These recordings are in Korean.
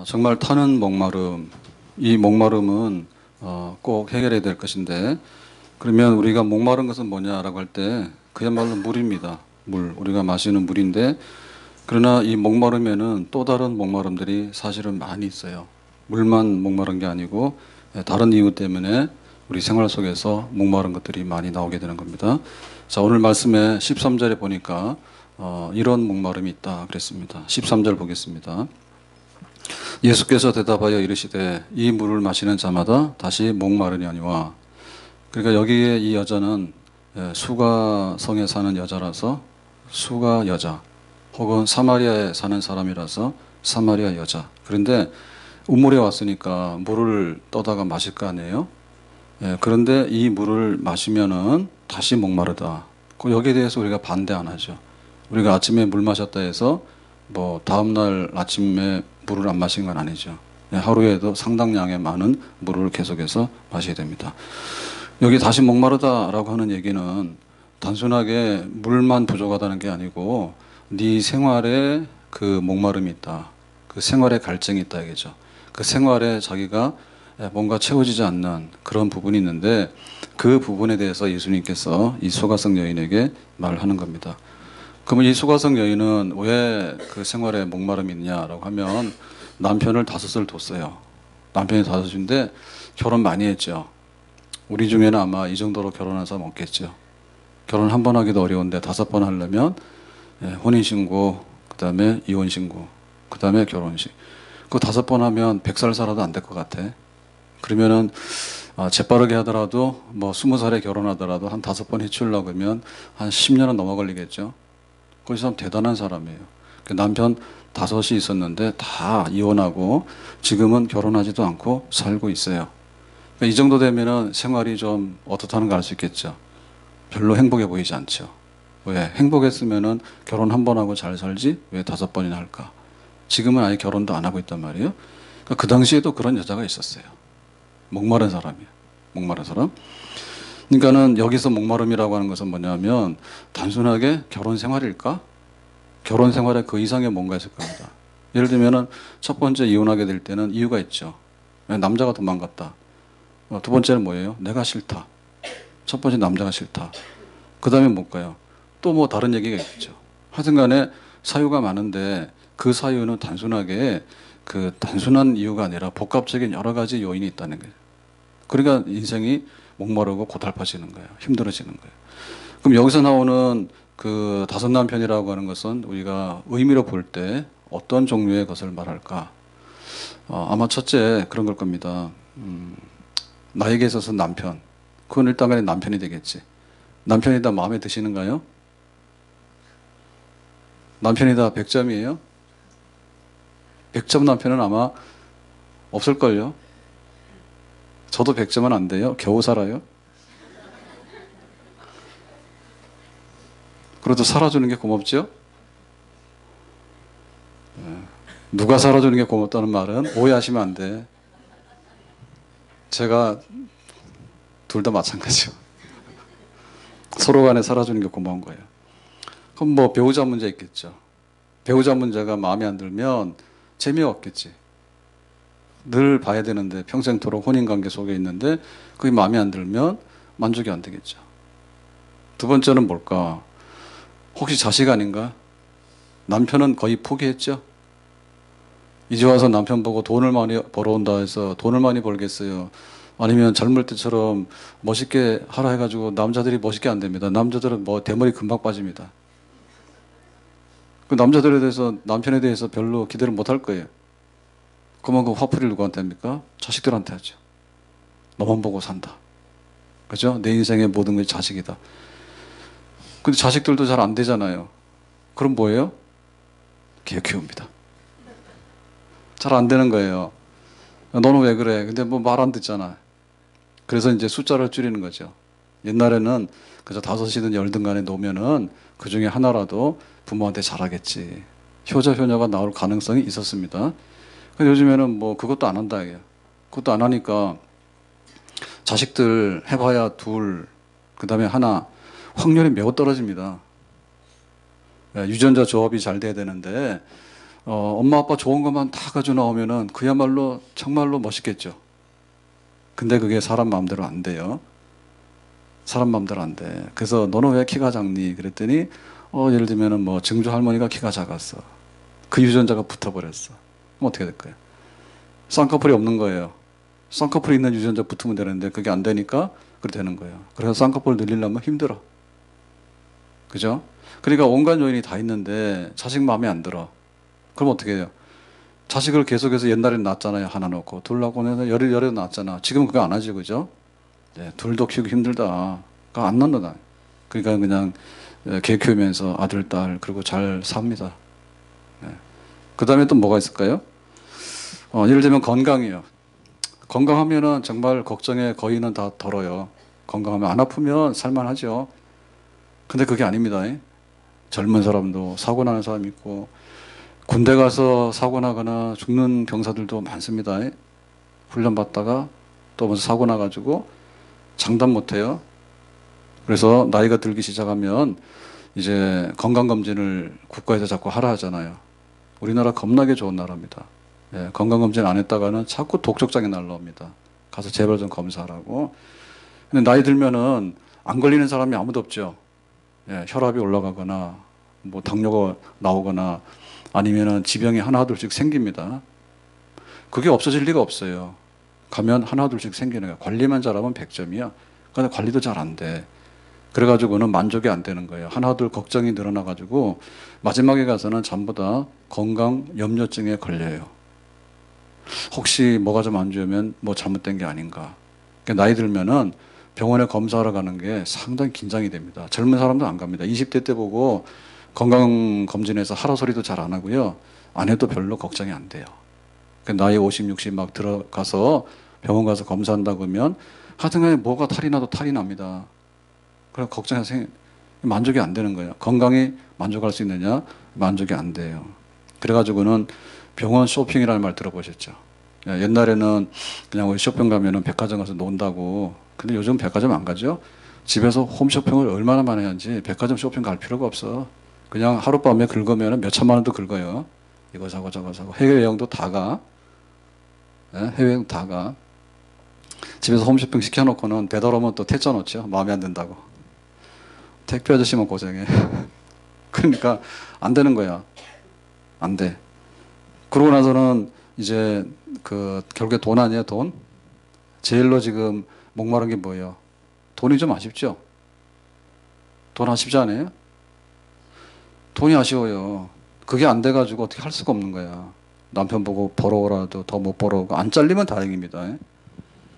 정말 타는 목마름, 이 목마름은 꼭 해결해야 될 것인데, 그러면 우리가 목마른 것은 뭐냐라고 할 때 그야말로 물입니다. 물, 우리가 마시는 물인데, 그러나 이 목마름에는 또 다른 목마름들이 사실은 많이 있어요. 물만 목마른 게 아니고 다른 이유 때문에 우리 생활 속에서 목마른 것들이 많이 나오게 되는 겁니다. 자, 오늘 말씀에 13절에 보니까 이런 목마름이 있다 그랬습니다. 13절 보겠습니다. 예수께서 대답하여 이르시되 이 물을 마시는 자마다 다시 목마르냐니와. 그러니까 여기에 이 여자는 수가성에 사는 여자라서 수가 여자, 혹은 사마리아에 사는 사람이라서 사마리아 여자. 그런데 우물에 왔으니까 물을 떠다가 마실 거 아니에요? 그런데 이 물을 마시면은 다시 목마르다. 여기에 대해서 우리가 반대 안 하죠. 우리가 아침에 물 마셨다 해서 뭐 다음날 아침에 물을 안 마신 건 아니죠. 하루에도 상당량의 많은 물을 계속해서 마셔야 됩니다. 여기 다시 목마르다라고 하는 얘기는 단순하게 물만 부족하다는 게 아니고 네 생활에 그 목마름이 있다. 그 생활에 갈증이 있다 이거죠. 그 생활에 자기가 뭔가 채워지지 않는 그런 부분이 있는데 그 부분에 대해서 예수님께서 이 소가성 여인에게 말하는 겁니다. 그러면 이 소가성 여인은 왜 그 생활에 목마름이 있냐라고 하면 남편을 5을 뒀어요. 남편이 5인데 결혼 많이 했죠. 우리 중에는 아마 이 정도로 결혼한 사람 없겠죠. 결혼 한 번 하기도 어려운데 5번 하려면 혼인신고, 그 다음에 이혼신고, 그 다음에 결혼식. 그 5번 하면 100살 살아도 안 될 것 같아. 그러면은 재빠르게 하더라도 뭐 20살에 결혼하더라도 한 5번 해치우려고 그러면 한 10년은 넘어 걸리겠죠. 그 사람 대단한 사람이에요. 남편 5이 있었는데 다 이혼하고 지금은 결혼하지도 않고 살고 있어요. 이 정도 되면은 생활이 좀 어떻다는 걸 알 수 있겠죠. 별로 행복해 보이지 않죠. 왜? 행복했으면은 결혼 한 번 하고 잘 살지 왜 5번이나 할까? 지금은 아예 결혼도 안 하고 있단 말이에요. 그 당시에도 그런 여자가 있었어요. 목마른 사람이에요. 목마른 사람. 그러니까는 여기서 목마름이라고 하는 것은 뭐냐면 단순하게 결혼 생활일까? 결혼 생활에 그 이상의 뭔가 있을 겁니다. 예를 들면은 첫 번째 이혼하게 될 때는 이유가 있죠. 남자가 도망갔다. 두 번째는 뭐예요? 내가 싫다. 첫 번째 남자가 싫다. 그 다음에 뭘까요? 또 뭐 다른 얘기가 있죠. 하여튼 간에 사유가 많은데 그 사유는 단순하게 그 단순한 이유가 아니라 복합적인 여러 가지 요인이 있다는 거예요. 그러니까 인생이 목마르고 고달파지는 거예요. 힘들어지는 거예요. 그럼 여기서 나오는 그 5남편이라고 하는 것은 우리가 의미로 볼 때 어떤 종류의 것을 말할까? 아마 첫째 그런 걸 겁니다. 나에게 있어서 남편. 그건 일단 간에 남편이 되겠지. 남편이 다 마음에 드시는가요? 남편이 다 100점이에요? 100점 남편은 아마 없을걸요? 저도 100점은 안 돼요. 겨우 살아요. 그래도 살아주는 게 고맙죠? 누가 살아주는 게 고맙다는 말은 오해하시면 안 돼. 제가 둘 다 마찬가지요. 서로 간에 살아주는 게 고마운 거예요. 그럼 뭐 배우자 문제 있겠죠. 배우자 문제가 마음에 안 들면 재미없겠지. 늘 봐야 되는데 평생토록 혼인관계 속에 있는데 그게 마음에 안 들면 만족이 안 되겠죠. 두 번째는 뭘까? 혹시 자식 아닌가? 남편은 거의 포기했죠. 이제 와서 남편 보고 돈을 많이 벌어온다 해서 돈을 많이 벌겠어요. 아니면 젊을 때처럼 멋있게 하라 해가지고 남자들이 멋있게 안 됩니다. 남자들은 뭐 대머리 금방 빠집니다. 그 남자들에 대해서 남편에 대해서 별로 기대를 못 할 거예요. 그러면 그 화풀이를 누구한테 합니까? 자식들한테 하죠. 너만 보고 산다. 그죠? 내 인생의 모든 것이 자식이다. 근데 자식들도 잘 안 되잖아요. 그럼 뭐예요? 개 키웁니다. 잘 안 되는 거예요. 너는 왜 그래? 근데 뭐 말 안 듣잖아. 그래서 이제 숫자를 줄이는 거죠. 옛날에는 그저 5이든 10든 간에 놓으면은 그 중에 하나라도 부모한테 잘하겠지. 효자, 효녀가 나올 가능성이 있었습니다. 근데 요즘에는 뭐 그것도 안 한다 이게요. 그것도 안 하니까 자식들 해봐야 2, 그 다음에 하나, 확률이 매우 떨어집니다. 유전자 조합이 잘 돼야 되는데 엄마 아빠 좋은 것만 다 가지고 나오면은 그야말로 정말로 멋있겠죠. 근데 그게 사람 마음대로 안 돼요. 사람 마음대로 안 돼. 그래서 너는 왜 키가 작니? 그랬더니 예를 들면은 뭐 증조 할머니가 키가 작았어. 그 유전자가 붙어버렸어. 그럼 어떻게 될까요? 쌍꺼풀이 없는 거예요. 쌍꺼풀이 있는 유전자 붙으면 되는데 그게 안 되니까 그렇게 되는 거예요. 그래서 쌍꺼풀 늘리려면 힘들어. 그죠? 그러니까 온갖 요인이 다 있는데 자식 마음에 안 들어. 그럼 어떻게 해요? 자식을 계속해서 옛날에는 낳았잖아요. 하나 놓고. 둘 낳고 열에 낳았잖아. 지금 그거 안 하지, 그죠? 네, 둘도 키우기 힘들다. 그거 안 낳는다. 그러니까 그냥 개 키우면서 아들, 딸, 그리고 잘 삽니다. 네. 그 다음에 또 뭐가 있을까요? 예를 들면 건강이에요. 건강하면은 정말 걱정의 거의는 다 덜어요. 건강하면 안 아프면 살만하죠. 근데 그게 아닙니다. 젊은 사람도 사고 나는 사람이 있고, 군대 가서 사고 나거나 죽는 병사들도 많습니다. 훈련 받다가 또 먼저 사고 나가지고 장담 못 해요. 그래서 나이가 들기 시작하면 이제 건강검진을 국가에서 자꾸 하라 하잖아요. 우리나라 겁나게 좋은 나라입니다. 예, 건강검진 안 했다가는 자꾸 독촉장애 날라옵니다. 가서 제발 좀 검사하라고. 근데 나이 들면은 안 걸리는 사람이 아무도 없죠. 예, 혈압이 올라가거나 뭐 당뇨가 나오거나 아니면은 지병이 하나둘씩 생깁니다. 그게 없어질 리가 없어요. 가면 하나둘씩 생기는 거예요. 관리만 잘하면 100점이야. 근데 관리도 잘 안 돼. 그래가지고는 만족이 안 되는 거예요. 하나둘 걱정이 늘어나가지고 마지막에 가서는 전부 다 건강 염려증에 걸려요. 혹시 뭐가 좀 안 좋으면 뭐 잘못된 게 아닌가. 그러니까 나이 들면은 병원에 검사하러 가는 게 상당히 긴장이 됩니다. 젊은 사람도 안 갑니다. 20대 때 보고 건강검진에서 하라 소리도 잘 안 하고요. 안 해도 별로 걱정이 안 돼요. 그러니까 나이 50, 60 막 들어가서 병원 가서 검사한다고 하면 하여튼간에 뭐가 탈이 나도 탈이 납니다. 그래서 걱정해서 만족이 안 되는 거예요. 건강에 만족할 수 있느냐? 만족이 안 돼요. 그래가지고는 병원 쇼핑이라는 말 들어보셨죠? 옛날에는 그냥 우리 쇼핑 가면은 백화점 가서 논다고. 근데 요즘 백화점 안 가죠? 집에서 홈쇼핑을 얼마나 많이 하는지 백화점 쇼핑 갈 필요가 없어. 그냥 하룻밤에 긁으면 몇 천만 원도 긁어요. 이거 사고 저거 사고. 해외여행도 다 가. 해외여행 다 가. 집에서 홈쇼핑 시켜놓고는 되돌아오면 또 퇴짜 놓죠. 마음에 안 든다고. 택배 아저씨만 고생해. 그러니까 안 되는 거야. 안 돼. 그러고 나서는 이제 결국에 돈 아니에요, 돈? 제일로 지금 목마른 게 뭐예요? 돈이 좀 아쉽죠? 돈 아쉽지 않아요? 돈이 아쉬워요. 그게 안 돼가지고 어떻게 할 수가 없는 거야. 남편 보고 벌어오라도 더 못 벌어오고, 안 잘리면 다행입니다.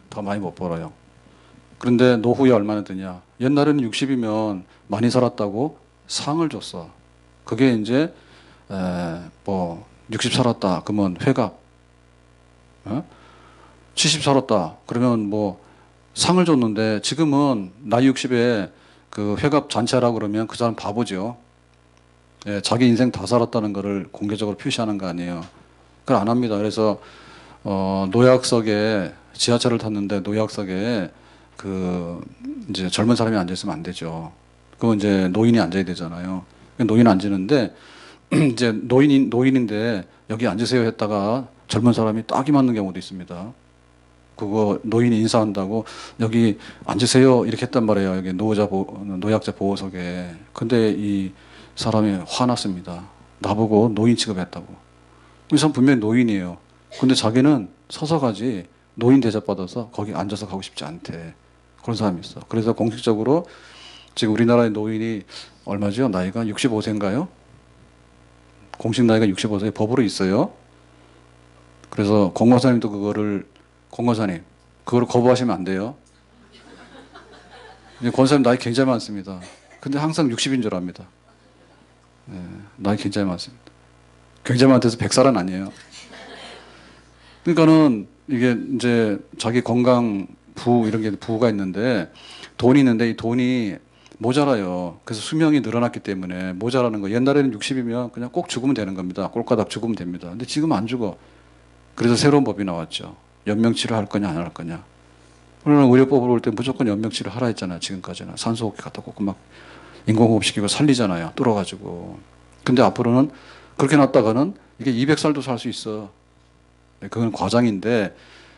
더 많이 못 벌어요. 그런데 노후에 얼마나 드냐? 옛날에는 60이면 많이 살았다고 상을 줬어. 그게 이제, 60 살았다. 그러면 회갑. 70 살았다. 그러면 뭐 상을 줬는데 지금은 나이 60에 그 회갑 잔치하라고 그러면 그 사람 바보죠. 예, 자기 인생 다 살았다는 거를 공개적으로 표시하는 거 아니에요. 그걸 안 합니다. 그래서 노약석에 지하철을 탔는데 노약석에 이제 젊은 사람이 앉아 있으면 안 되죠. 그건 이제 노인이 앉아야 되잖아요. 노인 앉는데 이제 노인인데 여기 앉으세요 했다가 젊은 사람이 딱이 맞는 경우도 있습니다. 그거 노인이 인사한다고 여기 앉으세요 이렇게 했단 말이에요. 여기 노약자 보호석에. 근데 이 사람이 화났습니다. 나보고 노인 취급했다고. 이 사람 분명히 노인이에요. 근데 자기는 서서 가지 노인 대접받아서 거기 앉아서 가고 싶지 않대. 그런 사람이 있어. 그래서 공식적으로 지금 우리나라의 노인이 얼마죠? 나이가 65세인가요? 공식 나이가 65세 법으로 있어요. 그래서 공무사님도 공무사님 그거를 거부하시면 안 돼요. 권사님 나이 굉장히 많습니다. 근데 항상 60인 줄 압니다. 네, 나이 굉장히 많습니다. 굉장히 많대서 100살은 아니에요. 그러니까는 이게 이제 자기 건강 이런 게 부가 있는데 돈이 있는데 이 돈이 모자라요. 그래서 수명이 늘어났기 때문에 모자라는 거. 옛날에는 60이면 그냥 꼭 죽으면 되는 겁니다. 꼴가닥 죽으면 됩니다. 근데 지금 안 죽어. 그래서 새로운 법이 나왔죠. 연명치료 할 거냐 안 할 거냐. 그러나 의료법으로 올 때 무조건 연명치료 하라 했잖아요. 지금까지는 산소호흡기 갖다 꽂고 막 인공호흡 시키고 살리잖아요. 뚫어가지고. 근데 앞으로는 그렇게 놨다가는 이게 200살도 살 수 있어. 그건 과장인데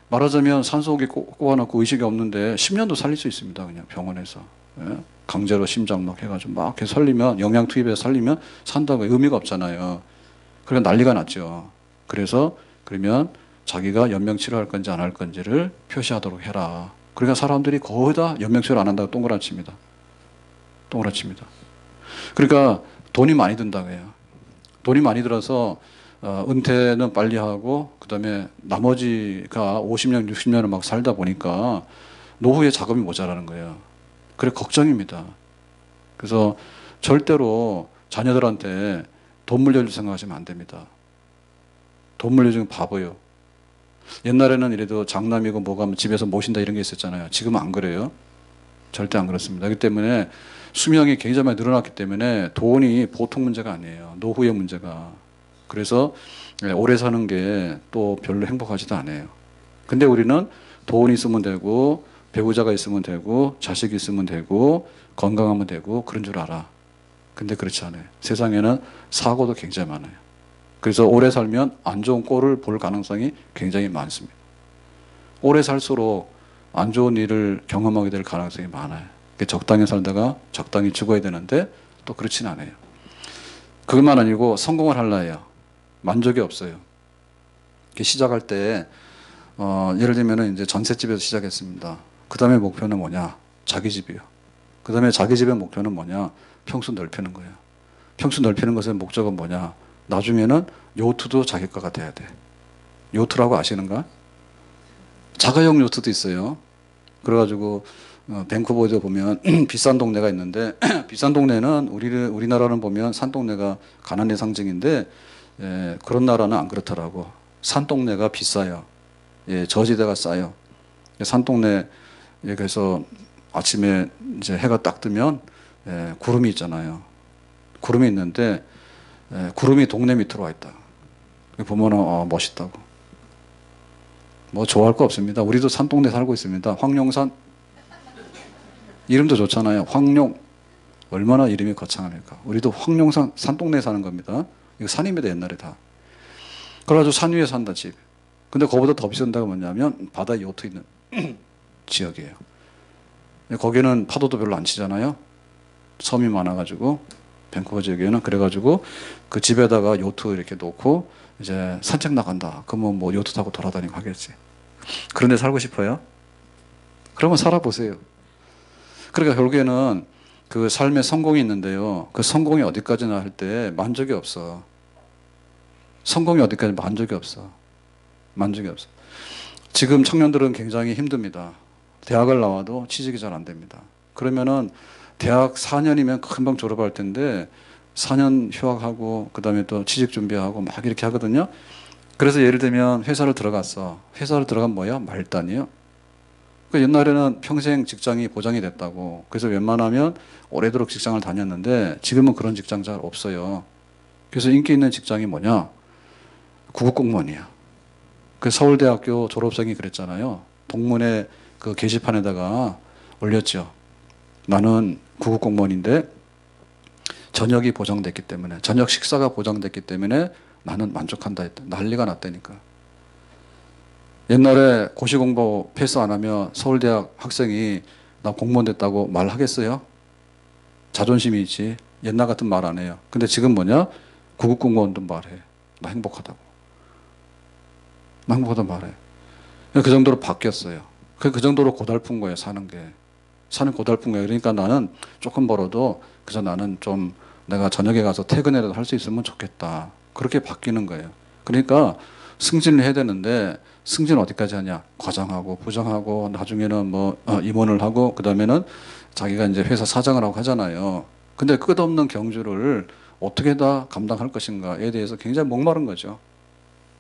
말하자면 산소호흡기 꽂아놓고 의식이 없는데 10년도 살릴 수 있습니다. 그냥 병원에서. 예? 강제로 심장 막 해가지고 막 이렇게 살리면 영양 투입해서 살리면 산다고 의미가 없잖아요. 그러니까 난리가 났죠. 그래서 그러면 자기가 연명 치료할 건지 안 할 건지를 표시하도록 해라. 그러니까 사람들이 거의 다 연명 치료 안 한다고 동그라칩니다. 동그라칩니다. 그러니까 돈이 많이 든다고 해요. 돈이 많이 들어서 은퇴는 빨리 하고 그다음에 나머지가 50년, 60년을 막 살다 보니까 노후에 자금이 모자라는 거예요. 그래 걱정입니다. 그래서 절대로 자녀들한테 돈 물려줄 생각하시면 안 됩니다. 돈 물려주면 바보예요. 옛날에는 이래도 장남이고 뭐가 하면 집에서 모신다 이런 게 있었잖아요. 지금은 안 그래요. 절대 안 그렇습니다. 그렇기 때문에 수명이 굉장히 많이 늘어났기 때문에 돈이 보통 문제가 아니에요. 노후의 문제가. 그래서 오래 사는 게 또 별로 행복하지도 않아요. 근데 우리는 돈 있으면 되고 배우자가 있으면 되고 자식이 있으면 되고 건강하면 되고 그런 줄 알아. 근데 그렇지 않아요. 세상에는 사고도 굉장히 많아요. 그래서 오래 살면 안 좋은 꼴을 볼 가능성이 굉장히 많습니다. 오래 살수록 안 좋은 일을 경험하게 될 가능성이 많아요. 적당히 살다가 적당히 죽어야 되는데 또 그렇진 않아요. 그것만 아니고 성공을 하려 해요. 만족이 없어요. 시작할 때 예를 들면 이제 전셋집에서 시작했습니다. 그 다음에 목표는 뭐냐? 자기 집이요. 그 다음에 자기 집의 목표는 뭐냐? 평수 넓히는 거예요. 평수 넓히는 것의 목적은 뭐냐? 나중에는 요트도 자기 거가 돼야 돼. 요트라고 아시는가? 자가용 요트도 있어요. 그래가지고 밴쿠버에 보면 비싼 동네가 있는데 비싼 동네는 우리나라는 보면 산동네가 가난의 상징인데 그런 나라는 안 그렇더라고. 산동네가 비싸요. 저지대가 싸요. 산동네 그래서 아침에 이제 해가 딱 뜨면 구름이 있잖아요. 구름이 있는데 구름이 동네 밑으로 와 있다. 보면은 멋있다고. 뭐 좋아할 거 없습니다. 우리도 산동네 살고 있습니다. 황룡산 이름도 좋잖아요. 황룡 얼마나 이름이 거창합니까? 우리도 황룡산 산동네에 사는 겁니다. 이거 산입니다. 옛날에 다. 그래가지고 산 위에 산다 집. 근데 그거보다 더 비싼 데가 뭐냐면 바다에 요트 있는 지역이에요. 거기는 파도도 별로 안 치잖아요. 섬이 많아가지고 밴쿠버 지역에는 그래가지고 그 집에다가 요트 이렇게 놓고 이제 산책 나간다. 그러면 뭐 요트 타고 돌아다니고 하겠지. 그런데 살고 싶어요? 그러면 살아보세요. 그러니까 결국에는 그 삶의 성공이 있는데요. 그 성공이 어디까지나 할 때 만족이 없어. 성공이 어디까지 만족이 없어. 만족이 없어. 지금 청년들은 굉장히 힘듭니다. 대학을 나와도 취직이 잘 안 됩니다. 그러면은 대학 4년이면 금방 졸업할 텐데 4년 휴학하고 그다음에 또 취직 준비하고 막 이렇게 하거든요. 그래서 예를 들면 회사를 들어갔어. 회사를 들어가면 뭐야? 말단이요. 옛날에는 평생 직장이 보장이 됐다고. 그래서 웬만하면 오래도록 직장을 다녔는데 지금은 그런 직장 잘 없어요. 그래서 인기 있는 직장이 뭐냐? 구급공무원이야. 그 서울대학교 졸업생이 그랬잖아요. 동문회 그 게시판에다가 올렸죠. 나는 구급공무원인데 저녁이 보장됐기 때문에 저녁 식사가 보장됐기 때문에 나는 만족한다 했다. 난리가 났다니까. 옛날에 고시공부 패스 안 하면 서울대학 학생이 나 공무원 됐다고 말하겠어요? 자존심이 있지. 옛날 같은 말 안 해요. 근데 지금 뭐냐? 구급공무원도 말해. 나 행복하다고. 나 행복하다고 말해. 그 정도로 바뀌었어요. 그 정도로 고달픈 거예요. 사는 게. 사는 고달픈 거예요. 그러니까 나는 조금 벌어도 그래서 나는 좀 내가 저녁에 가서 퇴근이라도 할 수 있으면 좋겠다. 그렇게 바뀌는 거예요. 그러니까 승진을 해야 되는데 승진 어디까지 하냐? 과장하고 부장하고 나중에는 뭐 임원을 하고 그다음에는 자기가 이제 회사 사장을 하고 하잖아요. 근데 끝없는 경주를 어떻게 다 감당할 것인가에 대해서 굉장히 목마른 거죠.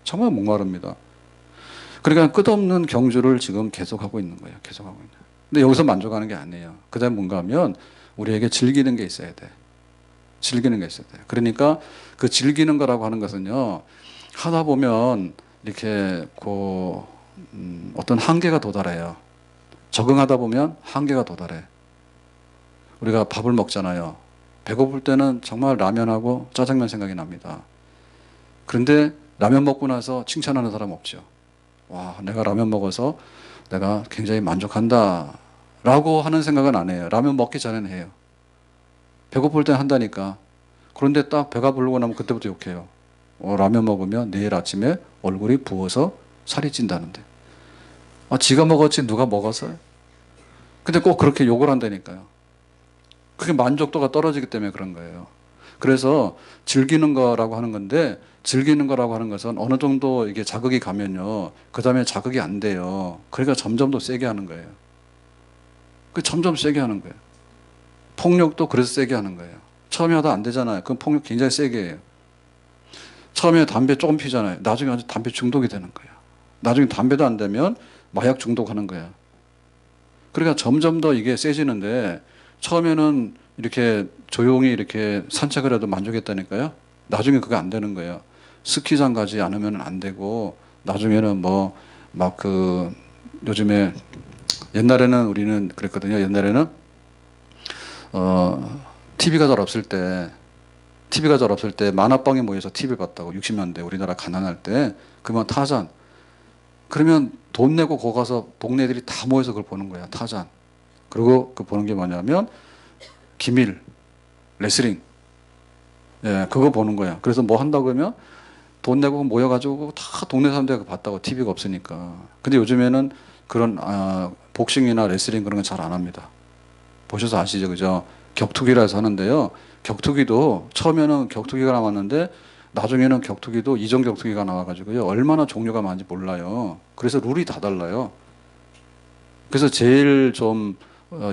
정말 목마릅니다. 그러니까 끝없는 경주를 지금 계속하고 있는 거예요. 계속하고 있는. 근데 여기서 만족하는 게 아니에요. 그다음에 뭔가 하면 우리에게 즐기는 게 있어야 돼. 즐기는 게 있어야 돼. 그러니까 그 즐기는 거라고 하는 것은요. 하다 보면 이렇게 어떤 한계가 도달해요. 적응하다 보면 한계가 도달해. 우리가 밥을 먹잖아요. 배고플 때는 정말 라면하고 짜장면 생각이 납니다. 그런데 라면 먹고 나서 칭찬하는 사람 없죠. 와, 내가 라면 먹어서 내가 굉장히 만족한다 라고 하는 생각은 안 해요. 라면 먹기 전에는 해요. 배고플 땐 한다니까. 그런데 딱 배가 부르고 나면 그때부터 욕해요. 라면 먹으면 내일 아침에 얼굴이 부어서 살이 찐다는데. 지가 먹었지 누가 먹었어요? 근데 꼭 그렇게 욕을 한다니까요. 그게 만족도가 떨어지기 때문에 그런 거예요. 그래서 즐기는 거라고 하는 건데, 즐기는 거라고 하는 것은 어느 정도 이게 자극이 가면요, 그 다음에 자극이 안 돼요. 그러니까 점점 더 세게 하는 거예요. 점점 세게 하는 거예요. 폭력도 그래서 세게 하는 거예요. 처음에 하다 안 되잖아요. 그럼 폭력 굉장히 세게 해요. 처음에 담배 조금 피잖아요. 나중에 아주 담배 중독이 되는 거예요. 나중에 담배도 안 되면 마약 중독하는 거예요. 그러니까 점점 더 이게 세지는데, 처음에는 이렇게 조용히 이렇게 산책을 해도 만족했다니까요. 나중에 그게 안 되는 거예요. 스키장 가지 않으면 안 되고, 나중에는 뭐, 막 요즘에, 옛날에는 우리는 그랬거든요. 옛날에는, TV가 잘 없을 때, 만화방에 모여서 TV 봤다고, 60년대 우리나라 가난할 때, 그러면 타잔. 그러면 돈 내고 거기 가서 동네 애들이 다 모여서 그걸 보는 거야, 타잔. 그리고 그 보는 게 뭐냐면, 기밀, 레슬링. 예, 그거 보는 거야. 그래서 뭐 한다고 하면 돈 내고 모여가지고 다 동네 사람들이 봤다고, TV가 없으니까. 근데 요즘에는 그런, 복싱이나 레슬링 그런 건 잘 안 합니다. 보셔서 아시죠? 그죠? 격투기라 해서 하는데요. 격투기도 처음에는 격투기가 나왔는데 나중에는 격투기도 이종 격투기가 나와가지고요. 얼마나 종류가 많은지 몰라요. 그래서 룰이 다 달라요. 그래서 제일 좀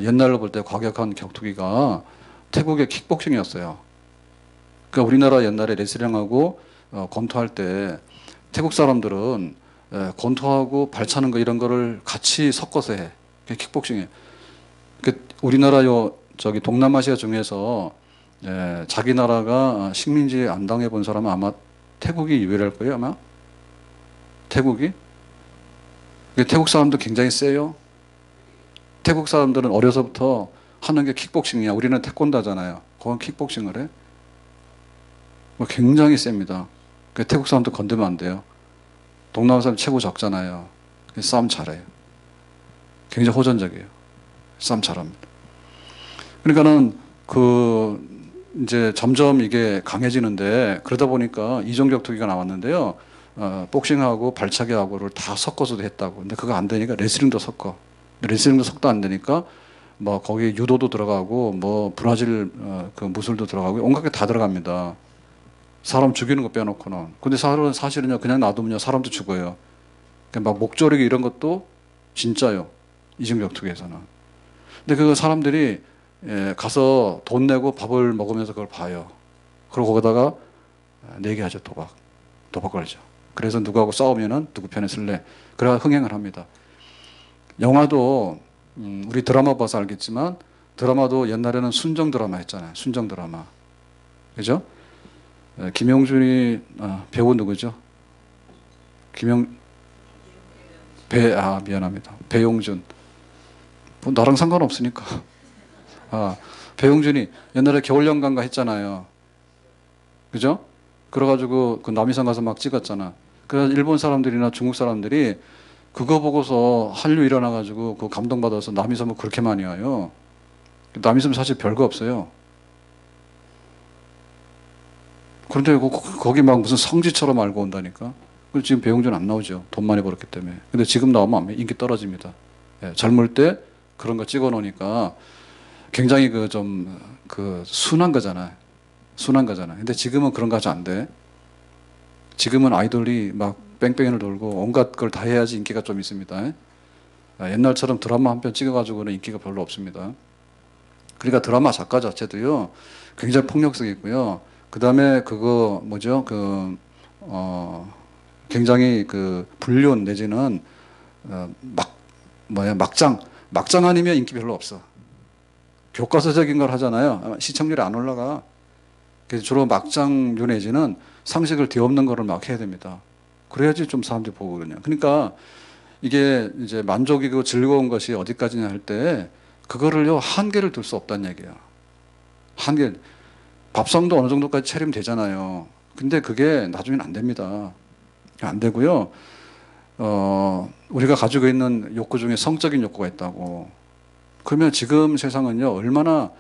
옛날로 볼 때 과격한 격투기가 태국의 킥복싱이었어요. 그러니까 우리나라 옛날에 레슬링하고 권투할 때 태국 사람들은 권투하고 발차는 거 이런 거를 같이 섞어서 해. 그게 킥복싱이에요. 우리나라 저기 동남아시아 중에서 자기 나라가 식민지 안 당해본 사람은 아마 태국이 유일할 거예요, 아마. 태국이? 태국 사람도 굉장히 세요. 태국 사람들은 어려서부터 하는 게 킥복싱이야. 우리는 태권도잖아요. 그건 킥복싱을 해. 굉장히 셉니다. 태국 사람도 건들면 안 돼요. 동남아 사람 최고 적잖아요. 싸움 잘해요. 굉장히 호전적이에요. 싸움 잘합니다. 그러니까는 이제 점점 이게 강해지는데, 그러다 보니까 이종격투기가 나왔는데요. 복싱하고 발차기하고를 다 섞어서도 했다고. 근데 그거 안 되니까 레슬링도 섞어. 레슬링도 섞도 안 되니까 뭐 거기 유도도 들어가고 뭐 브라질 그 무술도 들어가고 온갖 게 다 들어갑니다. 사람 죽이는 거 빼놓고는. 근데 사실은요, 그냥 놔두면요 사람도 죽어요. 막 목조르기 이런 것도 진짜요. 이중격투기에서는. 근데 그 사람들이 가서 돈 내고 밥을 먹으면서 그걸 봐요. 그리고 거기다가 내기하죠. 도박 걸죠. 그래서 누구하고 싸우면은 누구 편에 쓸래. 그래야 흥행을 합니다. 영화도 우리 드라마 봐서 알겠지만, 드라마도 옛날에는 순정 드라마 했잖아요. 순정 드라마. 그죠? 김용준이 배우 누구죠? 미안합니다. 배용준. 뭐 나랑 상관없으니까. 배용준이 옛날에 겨울연가인가 했잖아요. 그죠? 그래가지고 그 남이섬 가서 막 찍었잖아. 그래서 일본 사람들이나 중국 사람들이 그거 보고서 한류 일어나가지고 그 감동받아서 남이섬을 그렇게 많이 와요. 남이섬 사실 별거 없어요. 그런데 거기 막 무슨 성지처럼 알고 온다니까. 그리고 지금 배용준 안 나오죠. 돈 많이 벌었기 때문에. 근데 지금 나오면 인기 떨어집니다. 젊을 때 그런 거 찍어 놓으니까 굉장히 순한 거잖아요. 순한 거잖아요. 근데 지금은 그런 거 하지 안 돼. 지금은 아이돌이 막 뺑뺑이를 돌고 온갖 걸 다 해야지 인기가 좀 있습니다. 옛날처럼 드라마 한 편 찍어가지고는 인기가 별로 없습니다. 그러니까 드라마 작가 자체도요, 굉장히 폭력성이고요. 그 다음에 그거 뭐죠? 굉장히 불륜 내지는 막장 아니면 인기 별로 없어. 교과서적인 걸 하잖아요. 시청률이 안 올라가. 그래서 주로 막장류 내지는 상식을 뒤엎는 거를 막 해야 됩니다. 그래야지 좀 사람들이 보거든요. 그러니까 이게 이제 만족이고 즐거운 것이 어디까지냐 할 때 그거를요 한계를 둘 수 없다는 얘기예요. 한계. 밥상도 어느 정도까지 차리면 되잖아요. 근데 그게 나중에는 안 됩니다. 안 되고요. 우리가 가지고 있는 욕구 중에 성적인 욕구가 있다고. 그러면 지금 세상은요, 얼마나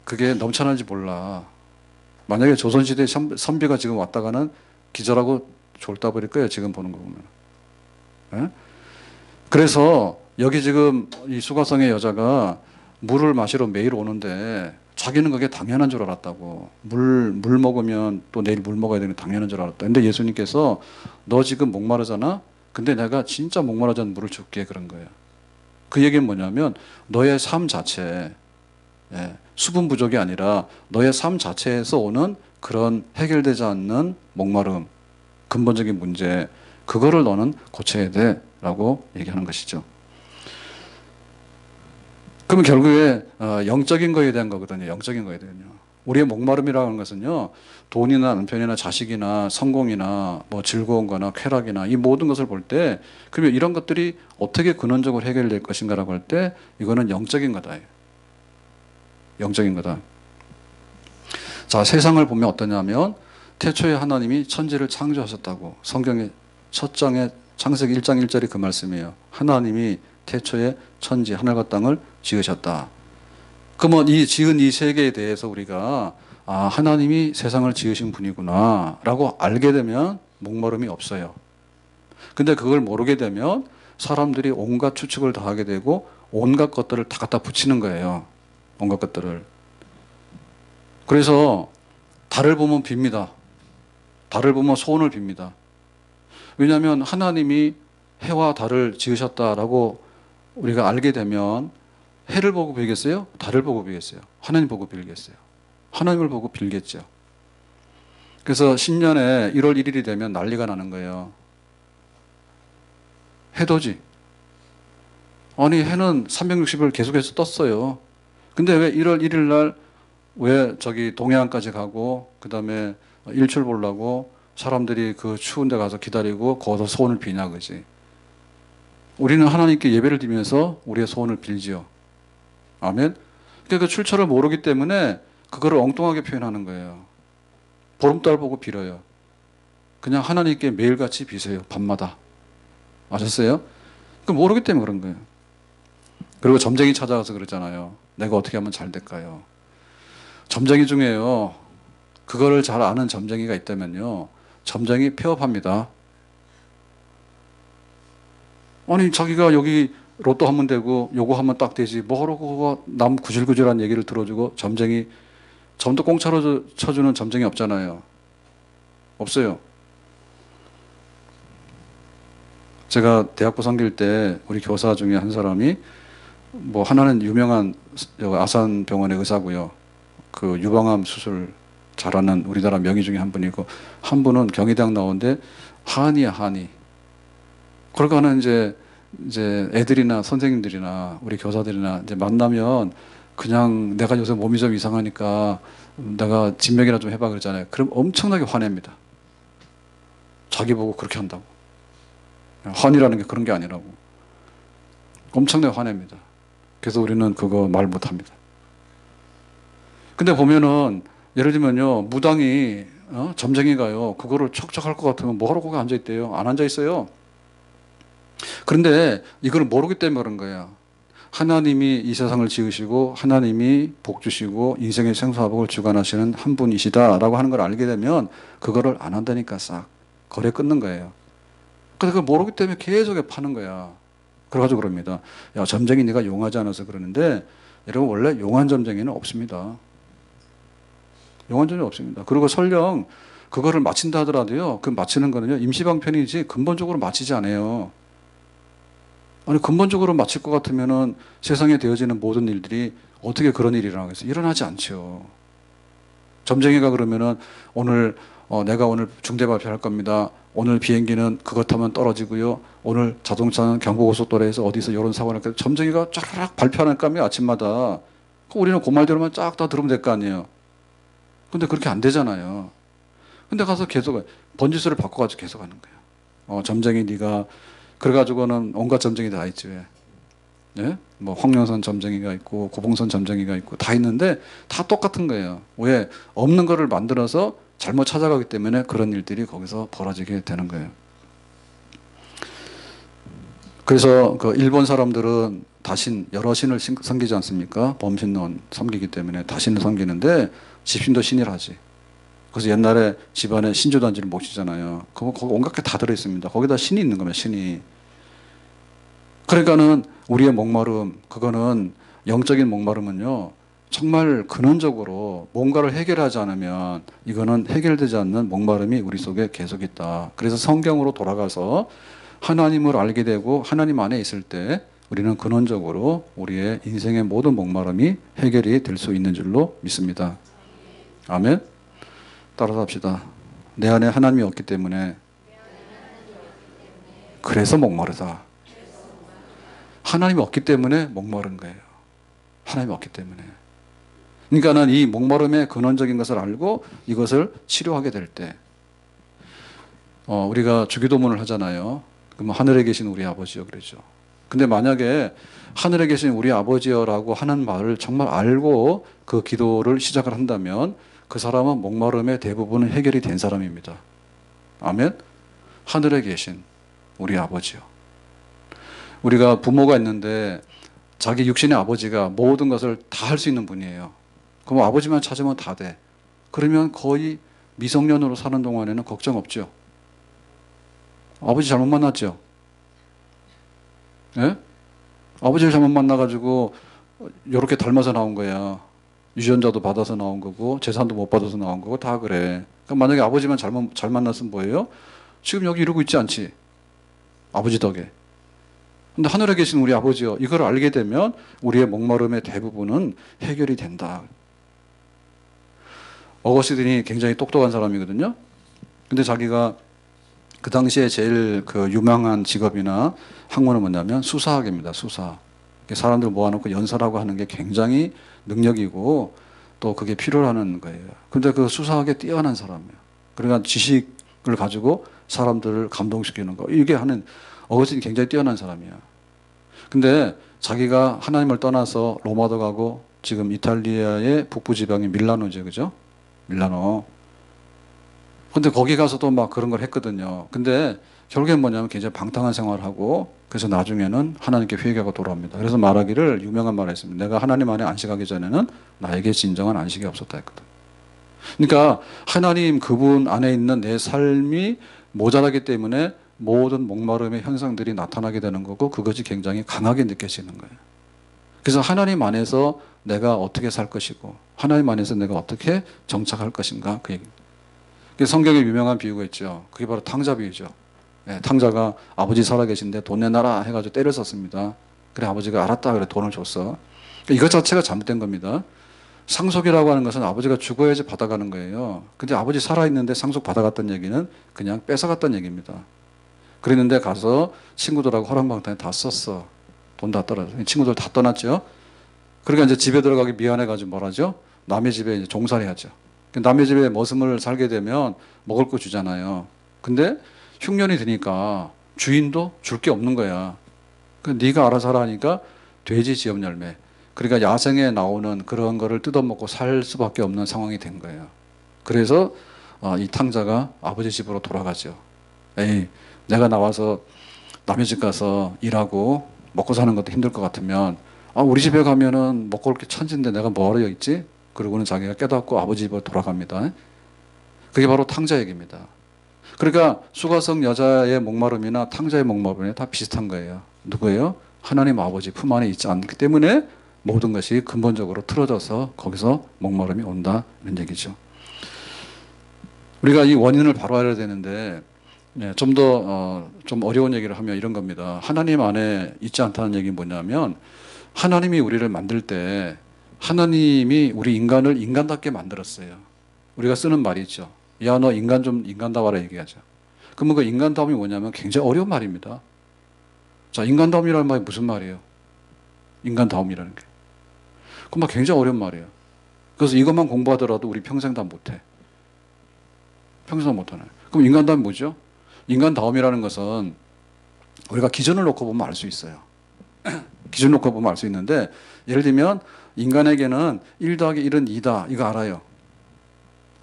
그게 넘쳐나는지 몰라. 만약에 조선시대 선비가 지금 왔다가는 기절하고 졸다 버릴 거예요. 지금 보는 거 보면. 예? 그래서 여기 지금 이 수가성의 여자가 물을 마시러 매일 오는데 자기는 그게 당연한 줄 알았다고. 물 먹으면 또 내일 물 먹어야 되는 게 당연한 줄 알았다. 근데 예수님께서 너 지금 목마르잖아? 근데 내가 진짜 목마르지 않은 물을 줄게. 그런 거예요. 그 얘기는 뭐냐면 너의 삶 자체, 예, 수분 부족이 아니라 너의 삶 자체에서 오는 그런 해결되지 않는 목마름, 근본적인 문제, 그거를 너는 고쳐야 돼라고 얘기하는 것이죠. 그러면 결국에 영적인 거에 대한 거거든요. 영적인 거에 대한요. 우리의 목마름이라고 하는 것은요, 돈이나 남편이나 자식이나 성공이나 뭐 즐거운 거나 쾌락이나 이 모든 것을 볼 때, 그러면 이런 것들이 어떻게 근원적으로 해결될 것인가라고 할 때, 이거는 영적인 거다. 영적인 거다. 자, 세상을 보면 어떠냐면, 태초에 하나님이 천지를 창조하셨다고. 성경의 첫 장에 창세기 1장 1절이 그 말씀이에요. 하나님이 태초에 천지, 하늘과 땅을 지으셨다. 그러면 이 지은 이 세계에 대해서 우리가 하나님이 세상을 지으신 분이구나 라고 알게 되면 목마름이 없어요. 근데 그걸 모르게 되면 사람들이 온갖 추측을 다 하게 되고 온갖 것들을 다 갖다 붙이는 거예요. 온갖 것들을. 그래서 달을 보면 빕니다. 달을 보면 소원을 빕니다. 왜냐하면 하나님이 해와 달을 지으셨다라고 우리가 알게 되면 해를 보고 빌겠어요? 달을 보고 빌겠어요? 하나님 보고 빌겠어요? 하나님을 보고 빌겠죠. 그래서 신년에 1월 1일이 되면 난리가 나는 거예요. 해돋이. 아니 해는 360일 계속해서 떴어요. 근데 왜 1월 1일 날 왜 저기 동해안까지 가고 그 다음에 일출 보려고 사람들이 그 추운 데 가서 기다리고 거기서 소원을 비냐 그지. 우리는 하나님께 예배를 드리면서 우리의 소원을 빌지요. 아멘. 그러니까 그 출처를 모르기 때문에 그거를 엉뚱하게 표현하는 거예요. 보름달 보고 빌어요. 그냥 하나님께 매일같이 비세요. 밤마다. 아셨어요? 그 모르기 때문에 그런 거예요. 그리고 점쟁이 찾아가서 그러잖아요. 내가 어떻게 하면 잘 될까요? 점쟁이 중에요. 그거를 잘 아는 점쟁이가 있다면요. 점쟁이 폐업합니다. 아니 자기가 여기 로또 하면 되고 요거 하면 딱 되지 뭐하러 남 구질구질한 얘기를 들어주고 점쟁이 점도 공짜로 쳐주는 점쟁이 없잖아요. 없어요. 제가 대학부 섬길 때 우리 교사 중에 한 사람이 뭐 하나는 유명한 아산병원의 의사고요. 그 유방암 수술 잘하는 우리나라 명의 중에 한 분이고 한 분은 경희대학 나오는데 한의야 한의. 그러니까는 이제 애들이나 선생님들이나 우리 교사들이나 이제 만나면 그냥 내가 요새 몸이 좀 이상하니까 내가 진맥이나 좀 해봐 그러잖아요. 그럼 엄청나게 화냅니다. 자기 보고 그렇게 한다고. 한이라는 게 그런 게 아니라고. 엄청나게 화냅니다. 그래서 우리는 그거 말 못합니다. 근데 보면은 예를 들면요 무당이 점쟁이가요 그거를 척척할 것 같으면 뭐하러 거기 앉아있대요. 안 앉아있어요. 그런데 이걸 모르기 때문에 그런 거예요. 하나님이 이 세상을 지으시고 하나님이 복 주시고 인생의 생사복을 주관하시는 한 분이시다라고 하는 걸 알게 되면 그거를 안 한다니까 싹 거래 끊는 거예요. 그래서 그걸 모르기 때문에 계속 파는 거야. 그래가지고 그럽니다. 야 점쟁이 네가 용하지 않아서 그러는데 여러분 원래 용한 점쟁이는 없습니다. 용한 점쟁이 없습니다. 그리고 설령 그거를 마친다 하더라도요 그 마치는 거는요 임시방편이지 근본적으로 마치지 않아요. 아니 근본적으로 마칠 것 같으면은 세상에 되어지는 모든 일들이 어떻게 그런 일이 일어나겠어요? 일어나지 않죠. 점쟁이가 그러면은 오늘 내가 오늘 중대 발표할 겁니다. 오늘 비행기는 그것 타면 떨어지고요. 오늘 자동차는 경부고속도로에서 어디서 이런 사고가 날까. 점쟁이가 쫙 발표하는 까면 아침마다 우리는 그 말대로만 쫙 다 들으면 될 거 아니에요. 근데 그렇게 안 되잖아요. 근데 가서 계속 번지수를 바꿔가지고 계속 하는 거예요. 점쟁이 네가 그래가지고는 온갖 점쟁이 다 있지 왜. 예? 뭐 황령선 점쟁이가 있고 고봉선 점쟁이가 있고 다 있는데 다 똑같은 거예요. 왜? 없는 거를 만들어서 잘못 찾아가기 때문에 그런 일들이 거기서 벌어지게 되는 거예요. 그래서 그 일본 사람들은 다신, 여러 신을 섬기지 않습니까? 범신론 섬기기 때문에 다신을 섬기는데 집신도 신이라지. 그래서 옛날에 집안에 신조단지를 모시잖아요. 거기 온갖 게 다 들어있습니다. 거기다 신이 있는 겁니다. 신이. 그러니까는 우리의 목마름, 그거는 영적인 목마름은요, 정말 근원적으로 뭔가를 해결하지 않으면 이거는 해결되지 않는 목마름이 우리 속에 계속 있다. 그래서 성경으로 돌아가서 하나님을 알게 되고 하나님 안에 있을 때 우리는 근원적으로 우리의 인생의 모든 목마름이 해결이 될 수 있는 줄로 믿습니다. 아멘. 따라서 합시다. 내 안에 하나님이 없기 때문에 그래서 목마르다. 하나님이 없기 때문에 목마른 거예요. 하나님이 없기 때문에. 그러니까는 이 목마름의 근원적인 것을 알고 이것을 치료하게 될 때, 우리가 주기도문을 하잖아요. 그러면 하늘에 계신 우리 아버지요 그러죠. 근데 만약에 하늘에 계신 우리 아버지여라고 하는 말을 정말 알고 그 기도를 시작을 한다면 그 사람은 목마름의 대부분은 해결이 된 사람입니다. 아멘. 하늘에 계신 우리 아버지요. 우리가 부모가 있는데 자기 육신의 아버지가 모든 것을 다 할 수 있는 분이에요. 그럼 아버지만 찾으면 다 돼. 그러면 거의 미성년으로 사는 동안에는 걱정 없죠. 아버지 잘못 만났죠? 예? 아버지를 잘못 만나가지고 이렇게 닮아서 나온 거야. 유전자도 받아서 나온 거고 재산도 못 받아서 나온 거고 다 그래. 그럼 만약에 아버지만 잘 만났으면 뭐예요? 지금 여기 이러고 있지 않지? 아버지 덕에. 근데 하늘에 계신 우리 아버지요. 이걸 알게 되면 우리의 목마름의 대부분은 해결이 된다. 어거스틴이 굉장히 똑똑한 사람이거든요. 근데 자기가 그 당시에 제일 그 유명한 직업이나 학문은 뭐냐면 수사학입니다. 수사. 사람들 모아놓고 연설하고 하는 게 굉장히 능력이고 또 그게 필요하는 거예요. 근데 그 수사학에 뛰어난 사람이에요. 그러니까 지식을 가지고 사람들을 감동시키는 거. 이게 하는 어거스틴이 굉장히 뛰어난 사람이야. 근데 자기가 하나님을 떠나서 로마도 가고 지금 이탈리아의 북부 지방이 밀라노죠. 그죠? 밀라노. 근데 거기 가서도 막 그런 걸 했거든요. 근데 결국엔 뭐냐면 굉장히 방탕한 생활을 하고 그래서 나중에는 하나님께 회개하고 돌아옵니다. 그래서 말하기를 유명한 말을 했습니다. 내가 하나님 안에 안식하기 전에는 나에게 진정한 안식이 없었다 했거든. 그러니까 하나님 그분 안에 있는 내 삶이 모자라기 때문에 모든 목마름의 현상들이 나타나게 되는 거고 그것이 굉장히 강하게 느껴지는 거예요. 그래서 하나님 안에서 내가 어떻게 살 것이고 하나님 안에서 내가 어떻게 정착할 것인가 그 얘기입니다. 성경에 유명한 비유가 있죠. 그게 바로 탕자 비유죠. 네, 탕자가 아버지 살아계신데 돈 내놔라 해가지고 때를 썼습니다. 그래 아버지가 알았다 그래 돈을 줬어. 이것 자체가 잘못된 겁니다. 상속이라고 하는 것은 아버지가 죽어야지 받아가는 거예요. 근데 아버지 살아있는데 상속 받아갔던 얘기는 그냥 뺏어갔던 얘기입니다. 그랬는데 가서 친구들하고 허랑방탕에 다 썼어. 돈 다 떨어져. 친구들 다 떠났죠. 그러니까 이제 집에 들어가기 미안해가지고 뭘 하죠? 남의 집에 이제 종살이 하죠. 남의 집에 머슴을 살게 되면 먹을 거 주잖아요. 근데 흉년이 드니까 주인도 줄 게 없는 거야. 네가 알아서 하라 하니까 돼지 지엽 열매. 그러니까 야생에 나오는 그런 거를 뜯어먹고 살 수밖에 없는 상황이 된 거예요. 그래서 이 탕자가 아버지 집으로 돌아가죠. 에이, 내가 나와서 남의 집 가서 일하고 먹고 사는 것도 힘들 것 같으면 우리 집에 가면은 먹고 올 게 천진데 내가 뭐하러 여기 있지? 그러고는 자기가 깨닫고 아버지 집으로 돌아갑니다. 그게 바로 탕자 얘기입니다. 그러니까 수가성 여자의 목마름이나 탕자의 목마름이 다 비슷한 거예요. 누구예요? 하나님 아버지 품 안에 있지 않기 때문에 모든 것이 근본적으로 틀어져서 거기서 목마름이 온다 이런 얘기죠. 우리가 이 원인을 바로 알아야 되는데 좀 더 좀 어려운 얘기를 하면 이런 겁니다. 하나님 안에 있지 않다는 얘기는 뭐냐면 하나님이 우리를 만들 때 하나님이 우리 인간을 인간답게 만들었어요. 우리가 쓰는 말이 있죠. 야, 너 인간 좀 인간다워라 얘기하죠. 그러면 그 인간다움이 뭐냐면 굉장히 어려운 말입니다. 자, 인간다움이라는 말이 무슨 말이에요? 인간다움이라는 게. 그 말 굉장히 어려운 말이에요. 그래서 이것만 공부하더라도 우리 평생 다 못해. 평생 못하네. 그럼 인간다움이 뭐죠? 인간다움이라는 것은 우리가 기준을 놓고 보면 알 수 있어요. 기준 놓고 보면 알 수 있는데 예를 들면 인간에게는 1 더하기 1은 2다. 이거 알아요.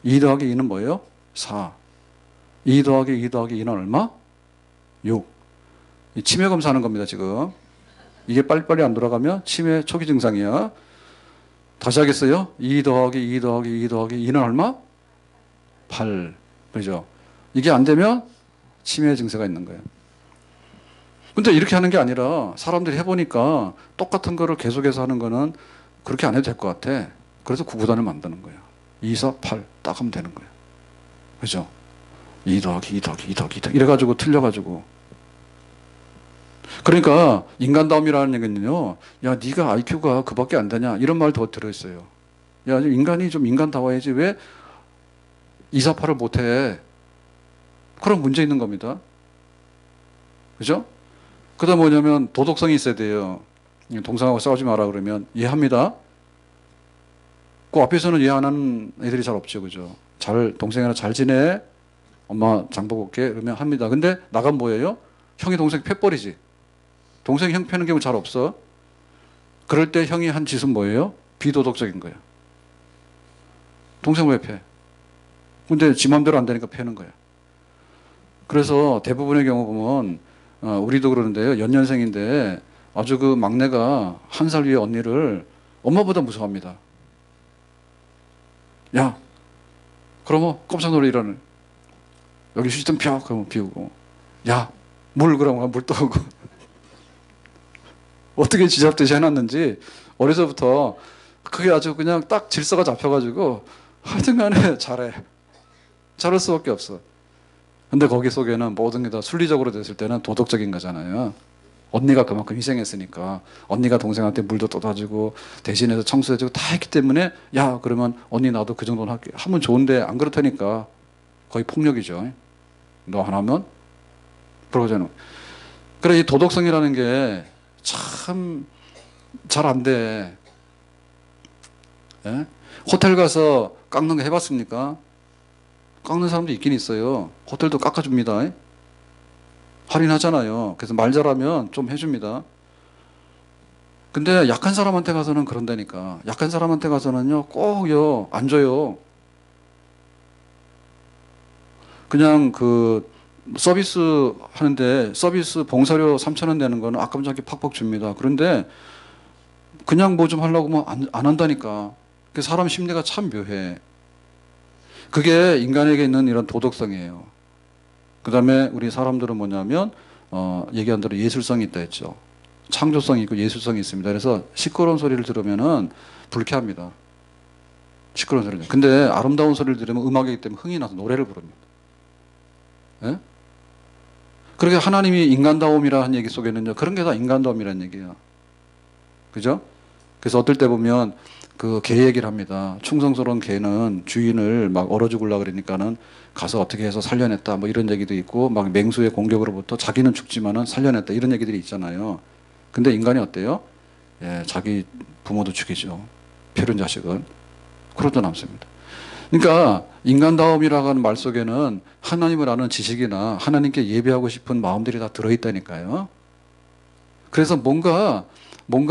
2 더하기 2는 뭐예요? 4. 2 더하기 2 더하기 2는 얼마? 6. 치매 검사하는 겁니다, 지금. 이게 빨리빨리 안 돌아가면 치매 초기 증상이야. 다시 하겠어요? 2 더하기 2 더하기 2 더하기 2는 얼마? 8. 그죠? 이게 안 되면 치매 증세가 있는 거예요. 근데 이렇게 하는 게 아니라 사람들이 해보니까 똑같은 거를 계속해서 하는 거는 그렇게 안 해도 될 것 같아. 그래서 구구단을 만드는 거예요. 2, 4, 8 딱 하면 되는 거예요. 그죠? 2 더하기 2 더하기 2 더하기 2 더하기 이래가지고 틀려가지고. 그러니까 인간다움이라는 얘기는요. 야, 네가 IQ가 그밖에 안 되냐 이런 말 더 들어있어요. 야, 인간이 좀 인간다워야지 왜 2, 4, 8을 못해. 그런 문제 있는 겁니다. 그죠? 그 다음 뭐냐면 도덕성이 있어야 돼요. 동생하고 싸우지 마라 그러면 이해합니다. 그 앞에서는 이해 안 하는 애들이 잘 없죠. 그죠? 동생이랑 잘 지내? 엄마 장 보고 올게. 그러면 합니다. 근데 나가면 뭐예요? 형이 동생 패버리지. 동생이 형 패는 경우 잘 없어. 그럴 때 형이 한 짓은 뭐예요? 비도덕적인 거예요. 동생 왜 패? 근데 지 맘대로 안 되니까 패는 거야. 그래서 대부분의 경우 보면 우리도 그러는데요. 연년생인데 아주 그 막내가 1살 위에 언니를 엄마보다 무서워합니다. 야, 그러면 깜짝 놀라 일어나는. 여기 휴지통 펴. 그러면 비우고. 야, 물 그러면 물 떠오고. 어떻게 지잡듯이 해놨는지 어려서부터 그게 아주 그냥 딱 질서가 잡혀가지고 하여튼간에 잘해. 잘할 수밖에 없어. 근데 거기 속에는 모든 게 다 순리적으로 됐을 때는 도덕적인 거잖아요. 언니가 그만큼 희생했으니까 언니가 동생한테 물도 떠다주고 대신해서 청소해주고 다 했기 때문에 야 그러면 언니 나도 그 정도는 할게 하면 좋은데 안 그렇다니까 거의 폭력이죠. 너 안 하면 그러잖아. 그래 이 도덕성이라는 게 참 잘 안 돼. 예? 호텔 가서 깎는 거 해봤습니까? 깎는 사람도 있긴 있어요. 호텔도 깎아줍니다. 할인하잖아요. 그래서 말 잘하면 좀 해줍니다. 근데 약한 사람한테 가서는 그런다니까. 약한 사람한테 가서는요, 꼭요, 안 줘요. 그냥 그 서비스 하는데 서비스 봉사료 3,000원 내는 거는 아까운하게 팍팍 줍니다. 그런데 그냥 뭐 좀 하려고 하면 안 한다니까. 그 사람 심리가 참 묘해. 그게 인간에게 있는 이런 도덕성이에요. 그 다음에 우리 사람들은 뭐냐면 얘기한 대로 예술성이 있다 했죠. 창조성이 있고 예술성이 있습니다. 그래서 시끄러운 소리를 들으면은 불쾌합니다. 시끄러운 소리를. 근데 아름다운 소리를 들으면 음악이기 때문에 흥이 나서 노래를 부릅니다. 예? 그렇게 하나님이 인간다움이라는 얘기 속에는요. 그런 게 다 인간다움이라는 얘기예요. 그죠? 그래서 어떨 때 보면 그 개 얘기를 합니다. 충성스러운 개는 주인을 막 얼어 죽으려고 그러니까는 가서 어떻게 해서 살려냈다 뭐 이런 얘기도 있고 막 맹수의 공격으로부터 자기는 죽지만은 살려냈다 이런 얘기들이 있잖아요. 근데 인간이 어때요? 예, 자기 부모도 죽이죠. 필요한 자식은. 그러도 남습니다. 그러니까 인간다움이라고 하는 말 속에는 하나님을 아는 지식이나 하나님께 예배하고 싶은 마음들이 다 들어있다니까요. 그래서 뭔가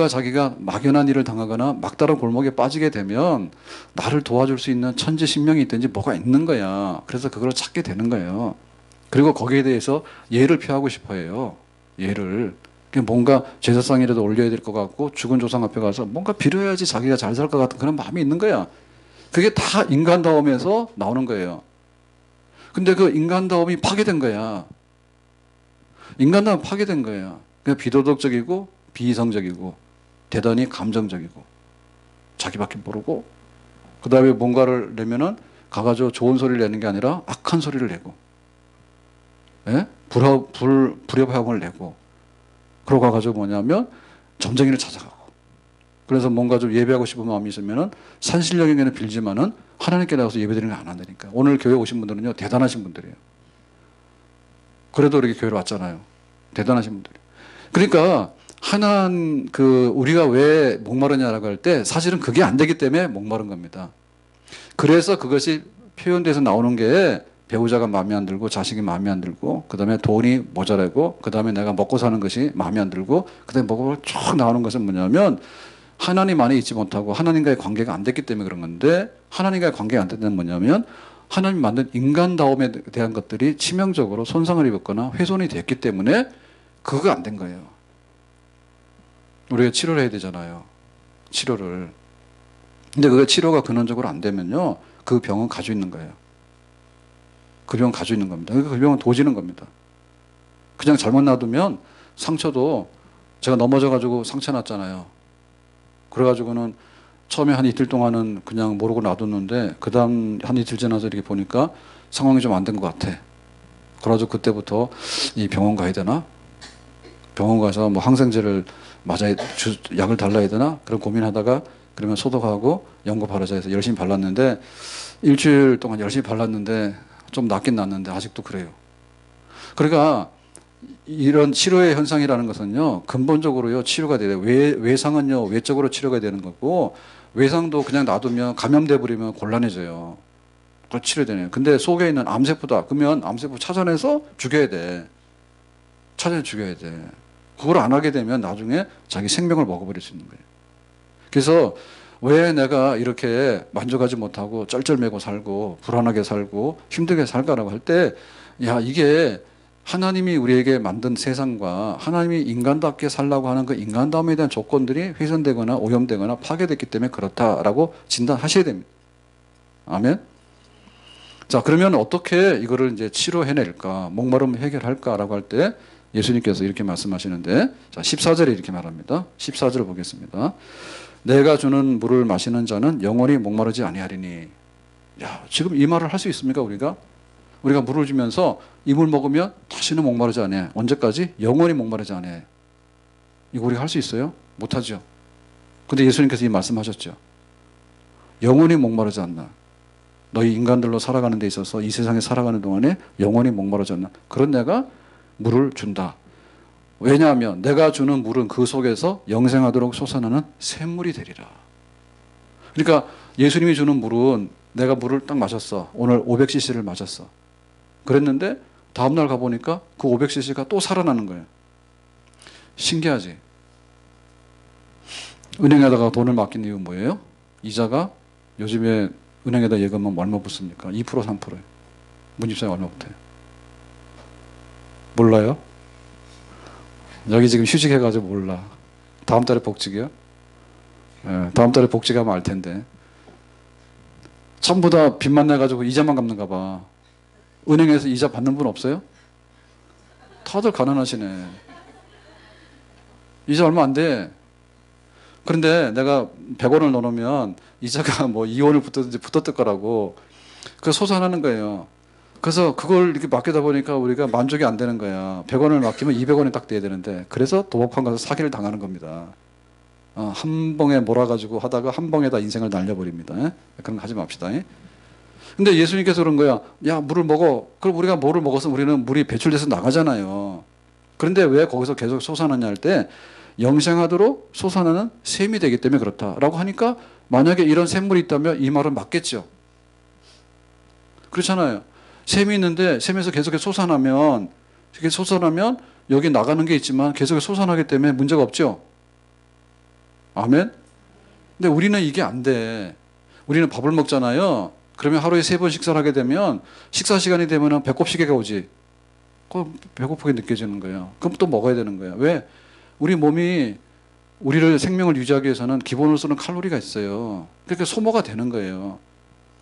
자기가 막연한 일을 당하거나 막다른 골목에 빠지게 되면 나를 도와줄 수 있는 천지신명이 있든지 뭐가 있는 거야. 그래서 그걸 찾게 되는 거예요. 그리고 거기에 대해서 예를 표하고 싶어 해요. 예를. 뭔가 제사상이라도 올려야 될 것 같고 죽은 조상 앞에 가서 뭔가 빌어야지 자기가 잘 살 것 같은 그런 마음이 있는 거야. 그게 다 인간다움에서 나오는 거예요. 근데 그 인간다움이 파괴된 거야. 인간다움 파괴된 거야. 그냥 비도덕적이고 비이성적이고 대단히 감정적이고 자기밖에 모르고 그 다음에 뭔가를 내면은 가가지고 좋은 소리를 내는 게 아니라 악한 소리를 내고 예? 불협화음을 내고 그러고 가가지고 뭐냐면 점쟁이를 찾아가고 그래서 뭔가 좀 예배하고 싶은 마음이 있으면은 산신령에게는 빌지만은 하나님께 나가서 예배드리는 거 안 한다니까. 오늘 교회 오신 분들은요 대단하신 분들이에요. 그래도 이렇게 교회로 왔잖아요. 대단하신 분들. 그러니까 우리가 왜 목마르냐라고 할 때 사실은 그게 안 되기 때문에 목마른 겁니다. 그래서 그것이 표현돼서 나오는 게 배우자가 마음에 안 들고 자식이 마음에 안 들고 그 다음에 돈이 모자라고 그 다음에 내가 먹고 사는 것이 마음에 안 들고 그 다음에 뭐가 쭉 나오는 것은 뭐냐면 하나님 안에 있지 못하고 하나님과의 관계가 안 됐기 때문에 그런 건데, 하나님과의 관계가 안 됐다는 뭐냐면 하나님 만든 인간다움에 대한 것들이 치명적으로 손상을 입었거나 훼손이 됐기 때문에 그거가 안 된 거예요. 우리가 치료를 해야 되잖아요. 치료를. 근데 그게 치료가 근원적으로 안 되면요, 그 병은 가지고 있는 거예요. 그 병은 가지고 있는 겁니다. 그 병은 도지는 겁니다. 그냥 잘못 놔두면 상처도, 제가 넘어져가지고 상처 났잖아요. 그래가지고는 처음에 한 이틀 동안은 그냥 모르고 놔뒀는데, 그 다음 한 이틀 지나서 이렇게 보니까 상황이 좀 안 된 것 같아. 그래가지고 그때부터 이 병원 가야 되나? 병원 가서 뭐 항생제를 맞아야, 약을 달라야 되나? 그런 고민하다가, 그러면 소독하고 연고 바르자 해서 열심히 발랐는데, 일주일 동안 열심히 발랐는데 좀 낫긴 낫는데 아직도 그래요. 그러니까 이런 치료의 현상이라는 것은요, 근본적으로요, 치료가 돼요. 외상은요, 외적으로 치료가 되는 거고, 외상도 그냥 놔두면 감염돼 버리면 곤란해져요. 그걸 치료되네요. 근데 속에 있는 암세포다. 그러면 암세포 찾아내서 죽여야 돼. 찾아내 죽여야 돼. 그걸 안 하게 되면 나중에 자기 생명을 먹어버릴 수 있는 거예요. 그래서 왜 내가 이렇게 만족하지 못하고 쩔쩔매고 살고 불안하게 살고 힘들게 살까라고 할 때, 야, 이게 하나님이 우리에게 만든 세상과 하나님이 인간답게 살라고 하는 그 인간다움에 대한 조건들이 훼손되거나 오염되거나 파괴됐기 때문에 그렇다라고 진단하셔야 됩니다. 아멘. 자, 그러면 어떻게 이거를 이제 치료해낼까, 목마름을 해결할까라고 할 때 예수님께서 이렇게 말씀하시는데, 자, 14절에 이렇게 말합니다. 14절을 보겠습니다. 내가 주는 물을 마시는 자는 영원히 목마르지 아니하리니. 야, 지금 이 말을 할 수 있습니까, 우리가? 우리가 물을 주면서 이 물 먹으면 다시는 목마르지 않아. 언제까지? 영원히 목마르지 않아. 이거 우리가 할 수 있어요? 못하죠. 근데 예수님께서 이 말씀하셨죠. 영원히 목마르지 않나. 너희 인간들로 살아가는 데 있어서 이 세상에 살아가는 동안에 영원히 목마르지 않나. 그런 내가 물을 준다. 왜냐하면 내가 주는 물은 그 속에서 영생하도록 솟아나는 샘물이 되리라. 그러니까 예수님이 주는 물은, 내가 물을 딱 마셨어. 오늘 500cc를 마셨어. 그랬는데 다음날 가보니까 그 500cc가 또 살아나는 거예요. 신기하지? 은행에다가 돈을 맡긴 이유 뭐예요? 이자가 요즘에 은행에다 예금하면 얼마 붙습니까? 2% 3%예요. 문집사에 얼마 붙어요? 몰라요? 여기 지금 휴직해가지고 몰라. 다음 달에 복직이요? 예, 다음 달에 복직하면 알 텐데. 전부 다 빚만 내가지고 이자만 갚는가 봐. 은행에서 이자 받는 분 없어요? 다들 가난하시네. 이자 얼마 안 돼. 그런데 내가 100원을 넣어놓으면 이자가 뭐 2원을 붙었든지 붙었을 거라고. 그래서 소산하는 거예요. 그래서 그걸 이렇게 맡기다 보니까 우리가 만족이 안 되는 거야. 100원을 맡기면 200원이 딱 돼야 되는데, 그래서 도박판 가서 사기를 당하는 겁니다. 한 봉에 몰아가지고 하다가 한 봉에다 인생을 날려버립니다. 그런 거 하지 맙시다. 근데 예수님께서 그런 거야. 야, 물을 먹어. 그럼 우리가 뭐를 먹었으면 우리는 물이 배출돼서 나가잖아요. 그런데 왜 거기서 계속 솟아나냐 할 때, 영생하도록 솟아나는 샘이 되기 때문에 그렇다라고 하니까, 만약에 이런 샘물이 있다면 이 말은 맞겠죠. 그렇잖아요. 샘이 있는데 샘에서 계속해서 솟아나면, 이렇게 솟아나면 여기 나가는 게 있지만 계속 솟아나기 때문에 문제가 없죠. 아멘. 근데 우리는 이게 안 돼. 우리는 밥을 먹잖아요. 그러면 하루에 3번 식사를 하게 되면 식사 시간이 되면 배꼽 시계가 오지. 그럼 배고프게 느껴지는 거예요. 그럼 또 먹어야 되는 거예요. 왜? 우리 몸이 우리를 생명을 유지하기 위해서는 기본으로 쓰는 칼로리가 있어요. 그러니까 소모가 되는 거예요.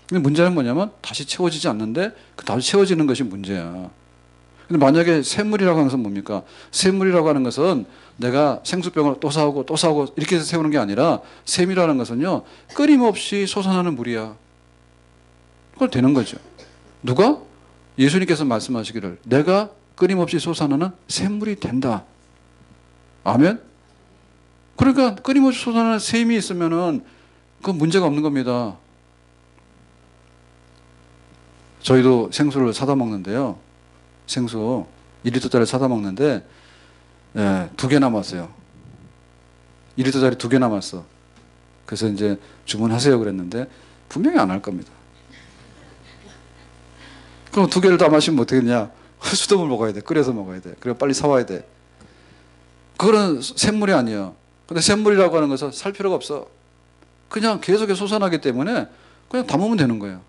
근데 문제는 뭐냐면 다시 채워지지 않는데 그 다시 채워지는 것이 문제야. 근데 만약에 샘물이라고 하는 것은 뭡니까? 샘물이라고 하는 것은 내가 생수병을 또 사오고 또 사오고 이렇게 해서 세우는 게 아니라, 샘이라는 것은요, 끊임없이 솟아나는 물이야. 그걸 되는 거죠. 누가? 예수님께서 말씀하시기를 내가 끊임없이 솟아나는 샘물이 된다. 아멘? 그러니까 끊임없이 솟아나는 샘이 있으면은 그건 문제가 없는 겁니다. 저희도 생수를 사다 먹는데요. 생수 2리터짜리 사다 먹는데, 예, 2개 남았어요. 2리터짜리 2개 남았어. 그래서 이제 주문하세요 그랬는데 분명히 안 할 겁니다. 그럼 2개를 다 마시면 어떻게 되냐? 수돗물 먹어야 돼. 끓여서 먹어야 돼. 그리고 빨리 사와야 돼. 그거는 샘물이 아니에요. 근데 샘물이라고 하는 것은 살 필요가 없어. 그냥 계속해서 솟아나기 때문에 그냥 담으면 되는 거예요.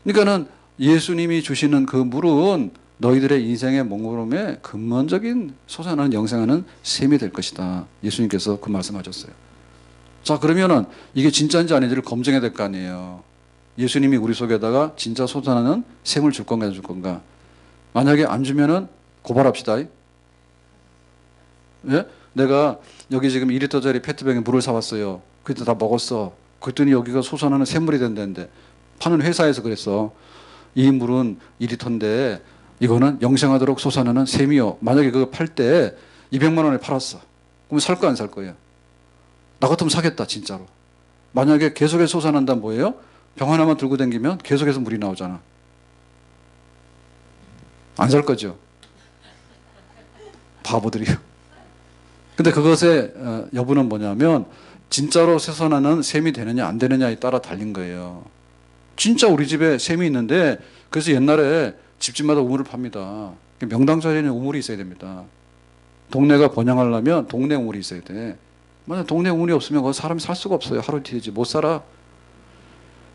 그러니까는 예수님이 주시는 그 물은 너희들의 인생의 목마름에 근본적인 솟아나는 영생하는 샘이 될 것이다. 예수님께서 그 말씀하셨어요. 자, 그러면은 이게 진짜인지 아닌지를 검증해야 될 거 아니에요. 예수님이 우리 속에다가 진짜 솟아나는 샘을 줄 건가, 줄 건가. 만약에 안 주면은 고발합시다. 예? 내가 여기 지금 2리터짜리 페트병에 물을 사왔어요. 그때 다 먹었어. 그랬더니 여기가 솟아나는 샘물이 된다는데 파는 회사에서 그랬어. 이 물은 2리터인데 이거는 영생하도록 솟아나는 샘이요. 만약에 그거 팔 때 200만 원에 팔았어. 그럼 살 거 안 살 거예요? 나 같으면 사겠다 진짜로. 만약에 계속해서 솟아난다면 뭐예요? 병 하나만 들고 다니면 계속해서 물이 나오잖아. 안 살 거죠. 바보들이요. 근데 그것의 여부는 뭐냐면 진짜로 솟아나는 샘이 되느냐 안 되느냐에 따라 달린 거예요. 진짜 우리 집에 샘이 있는데 그래서 옛날에 집집마다 우물을 팝니다. 명당 자리에는 우물이 있어야 됩니다. 동네가 번영하려면 동네 우물이 있어야 돼. 만약 동네 우물이 없으면 거기 사람이 살 수가 없어요. 하루 이틀이지 못 살아.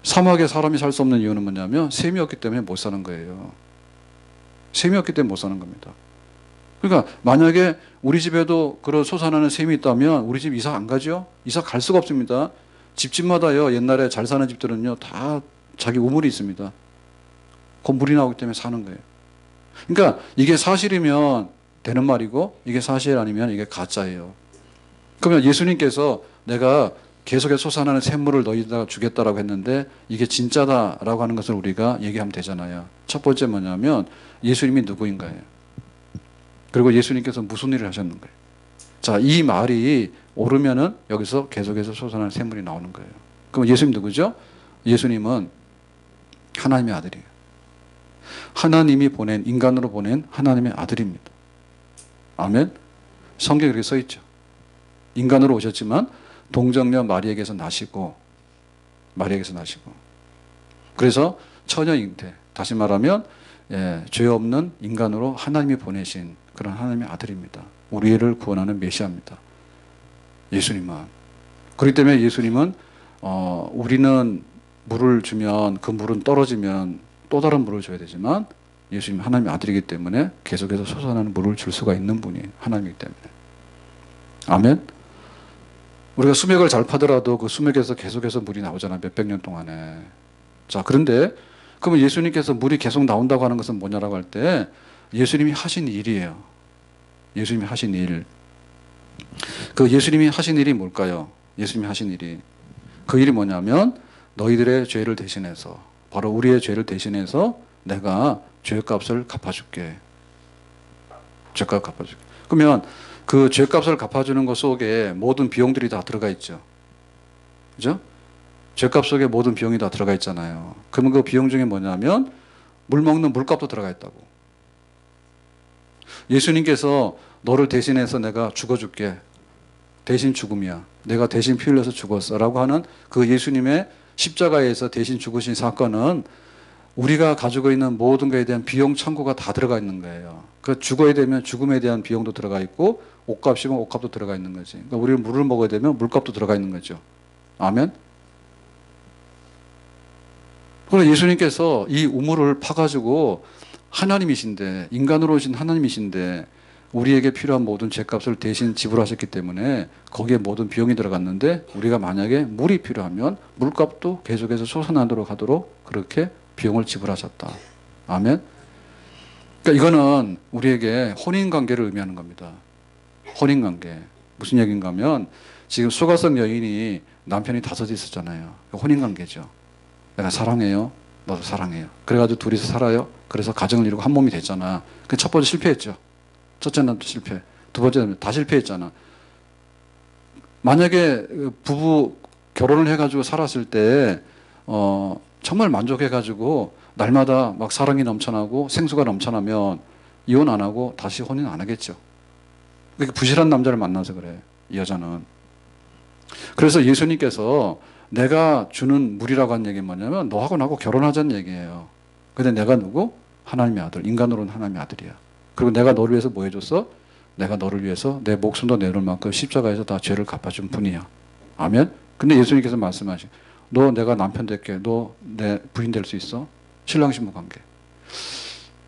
사막에 사람이 살 수 없는 이유는 뭐냐면 샘이 없기 때문에 못 사는 거예요. 샘이 없기 때문에 못 사는 겁니다. 그러니까 만약에 우리 집에도 그런 솟아나는 샘이 있다면 우리 집 이사 안 가죠? 이사 갈 수가 없습니다. 집집마다요. 옛날에 잘 사는 집들은요. 다 자기 우물이 있습니다. 그 물이 나오기 때문에 사는 거예요. 그러니까 이게 사실이면 되는 말이고 이게 사실 아니면 이게 가짜예요. 그러면 예수님께서 내가 계속해서 솟아나는 샘물을 너희에다가 주겠다라고 했는데 이게 진짜다라고 하는 것을 우리가 얘기하면 되잖아요. 첫 번째 뭐냐면 예수님이 누구인가요? 그리고 예수님께서 무슨 일을 하셨는가요? 자, 이 말이 옳으면은 여기서 계속해서 솟아나는 샘물이 나오는 거예요. 그럼 예수님 누구죠? 예수님은 하나님의 아들이에요. 하나님이 보낸, 인간으로 보낸 하나님의 아들입니다. 아멘? 성경에 그렇게 써 있죠. 인간으로 오셨지만 동정녀 마리에게서 나시고 그래서 처녀 잉태, 다시 말하면 죄 없는 인간으로 하나님이 보내신 그런 하나님의 아들입니다. 우리를 구원하는 메시아입니다. 예수님은. 그렇기 때문에 예수님은 우리는 물을 주면 그 물은 떨어지면 또 다른 물을 줘야 되지만 예수님은 하나님의 아들이기 때문에 계속해서 솟아나는 물을 줄 수가 있는 분이 하나님이기 때문에. 아멘? 우리가 수맥을 잘 파더라도 그 수맥에서 계속해서 물이 나오잖아요. 몇백 년 동안에. 자, 그런데 그러면 예수님께서 물이 계속 나온다고 하는 것은 뭐냐라고 할 때 예수님이 하신 일이에요. 예수님이 하신 일. 그 예수님이 하신 일이 뭘까요? 예수님이 하신 일이. 그 일이 뭐냐면 너희들의 죄를 대신해서 바로 우리의 죄를 대신해서 내가 죄값을 갚아줄게. 죄값 갚아줄게. 그러면 그 죄값을 갚아주는 것 속에 모든 비용들이 다 들어가 있죠. 그죠? 죄값 속에 모든 비용이 다 들어가 있잖아요. 그러면 그 비용 중에 뭐냐면 물 먹는 물값도 들어가 있다고. 예수님께서 너를 대신해서 내가 죽어줄게. 대신 죽음이야. 내가 대신 피 흘려서 죽었어. 라고 하는 그 예수님의 십자가에서 대신 죽으신 사건은 우리가 가지고 있는 모든 것에 대한 비용 청구가 다 들어가 있는 거예요. 그 죽어야 되면 죽음에 대한 비용도 들어가 있고 옷값이면 옷값도 들어가 있는 거지. 그러니까 우리는 물을 먹어야 되면 물값도 들어가 있는 거죠. 아멘? 그래서 예수님께서 이 우물을 파가지고 하나님이신데 인간으로 오신 하나님이신데 우리에게 필요한 모든 죄값을 대신 지불하셨기 때문에 거기에 모든 비용이 들어갔는데 우리가 만약에 물이 필요하면 물값도 계속해서 솟아나도록 하도록 그렇게 비용을 지불하셨다. 아멘? 그러니까 이거는 우리에게 혼인관계를 의미하는 겁니다. 혼인관계. 무슨 얘기인가 하면 지금 수가성 여인이 남편이 5 있었잖아요. 혼인관계죠. 내가 사랑해요. 너도 사랑해요. 그래가지고 둘이서 살아요. 그래서 가정을 이루고 한 몸이 됐잖아. 그 첫 번째 실패했죠. 첫째는 또 실패. 두 번째는 다 실패했잖아. 만약에 부부 결혼을 해가지고 살았을 때 정말 만족해가지고 날마다 막 사랑이 넘쳐나고 생수가 넘쳐나면 이혼 안 하고 다시 혼인 안 하겠죠. 그렇게 부실한 남자를 만나서 그래. 이 여자는. 그래서 예수님께서 내가 주는 물이라고 하는 얘기는 뭐냐면 너하고 나하고 결혼하자는 얘기예요. 근데 내가 누구? 하나님의 아들. 인간으로는 하나님의 아들이야. 그리고 내가 너를 위해서 뭐 해줬어? 내가 너를 위해서 내 목숨도 내놓을 만큼 십자가에서 다 죄를 갚아준 분이야. 아멘. 근데 예수님께서 말씀하시, 너 내가 남편 될게. 너 내 부인 될 수 있어? 신랑 신부 관계.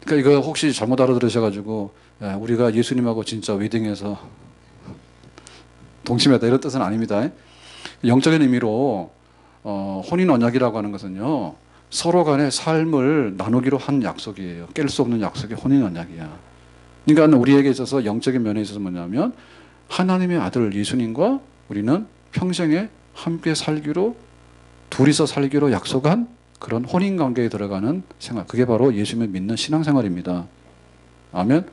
그러니까 이거 혹시 잘못 알아들으셔가지고 우리가 예수님하고 진짜 웨딩해서 동침했다 이런 뜻은 아닙니다. 영적인 의미로 혼인 언약이라고 하는 것은요, 서로 간의 삶을 나누기로 한 약속이에요. 깰 수 없는 약속이 혼인 언약이야. 그러니까 우리에게 있어서 영적인 면에 있어서 뭐냐면 하나님의 아들 예수님과 우리는 평생에 함께 살기로, 둘이서 살기로 약속한 그런 혼인 관계에 들어가는 생활. 그게 바로 예수님을 믿는 신앙생활입니다. 아멘.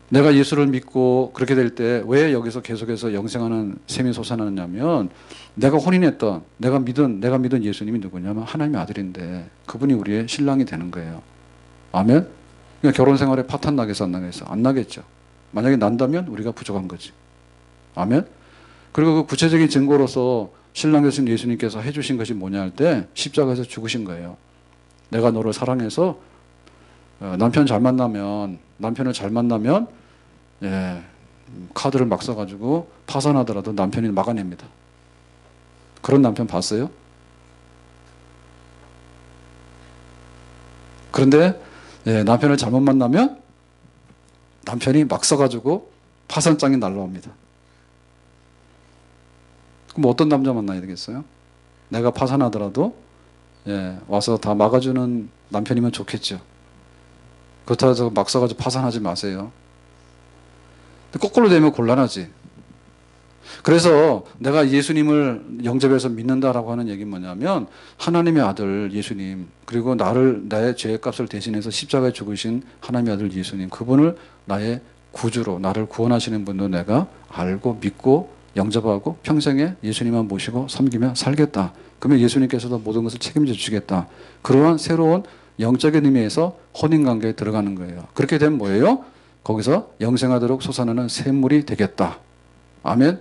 내가 예수를 믿고 그렇게 될 때 왜 여기서 계속해서 영생하는 셈이 솟아나느냐면, 내가 혼인했던, 내가 믿은 예수님이 누구냐면 하나님의 아들인데 그분이 우리의 신랑이 되는 거예요. 아멘. 그러니까 결혼 생활에 파탄 나겠어, 안 나겠어? 안 나겠죠. 만약에 난다면 우리가 부족한 거지. 아멘. 그리고 그 구체적인 증거로서 신랑 되신 예수님께서 해주신 것이 뭐냐 할 때 십자가에서 죽으신 거예요. 내가 너를 사랑해서 남편을 잘 만나면 카드를 막 써가지고 파산하더라도 남편이 막아냅니다. 그런 남편 봤어요? 그런데 남편을 잘못 만나면 남편이 막 써가지고 파산장이 날라옵니다. 그럼 어떤 남자 만나야 되겠어요? 내가 파산하더라도 와서 다 막아주는 남편이면 좋겠죠. 그렇다고 해서 막 써가지고 파산하지 마세요. 거꾸로 되면 곤란하지. 그래서 내가 예수님을 영접해서 믿는다라고 하는 얘기는 뭐냐면, 하나님의 아들 예수님, 그리고 나의 죄의 값을 대신해서 십자가에 죽으신 하나님의 아들 예수님, 그분을 나의 구주로, 나를 구원하시는 분도 내가 알고 믿고 영접하고 평생에 예수님만 모시고 섬기며 살겠다. 그러면 예수님께서도 모든 것을 책임져 주시겠다. 그러한 새로운 영적인 의미에서 혼인관계에 들어가는 거예요. 그렇게 되면 뭐예요? 거기서 영생하도록 솟아나는 샘물이 되겠다. 아멘.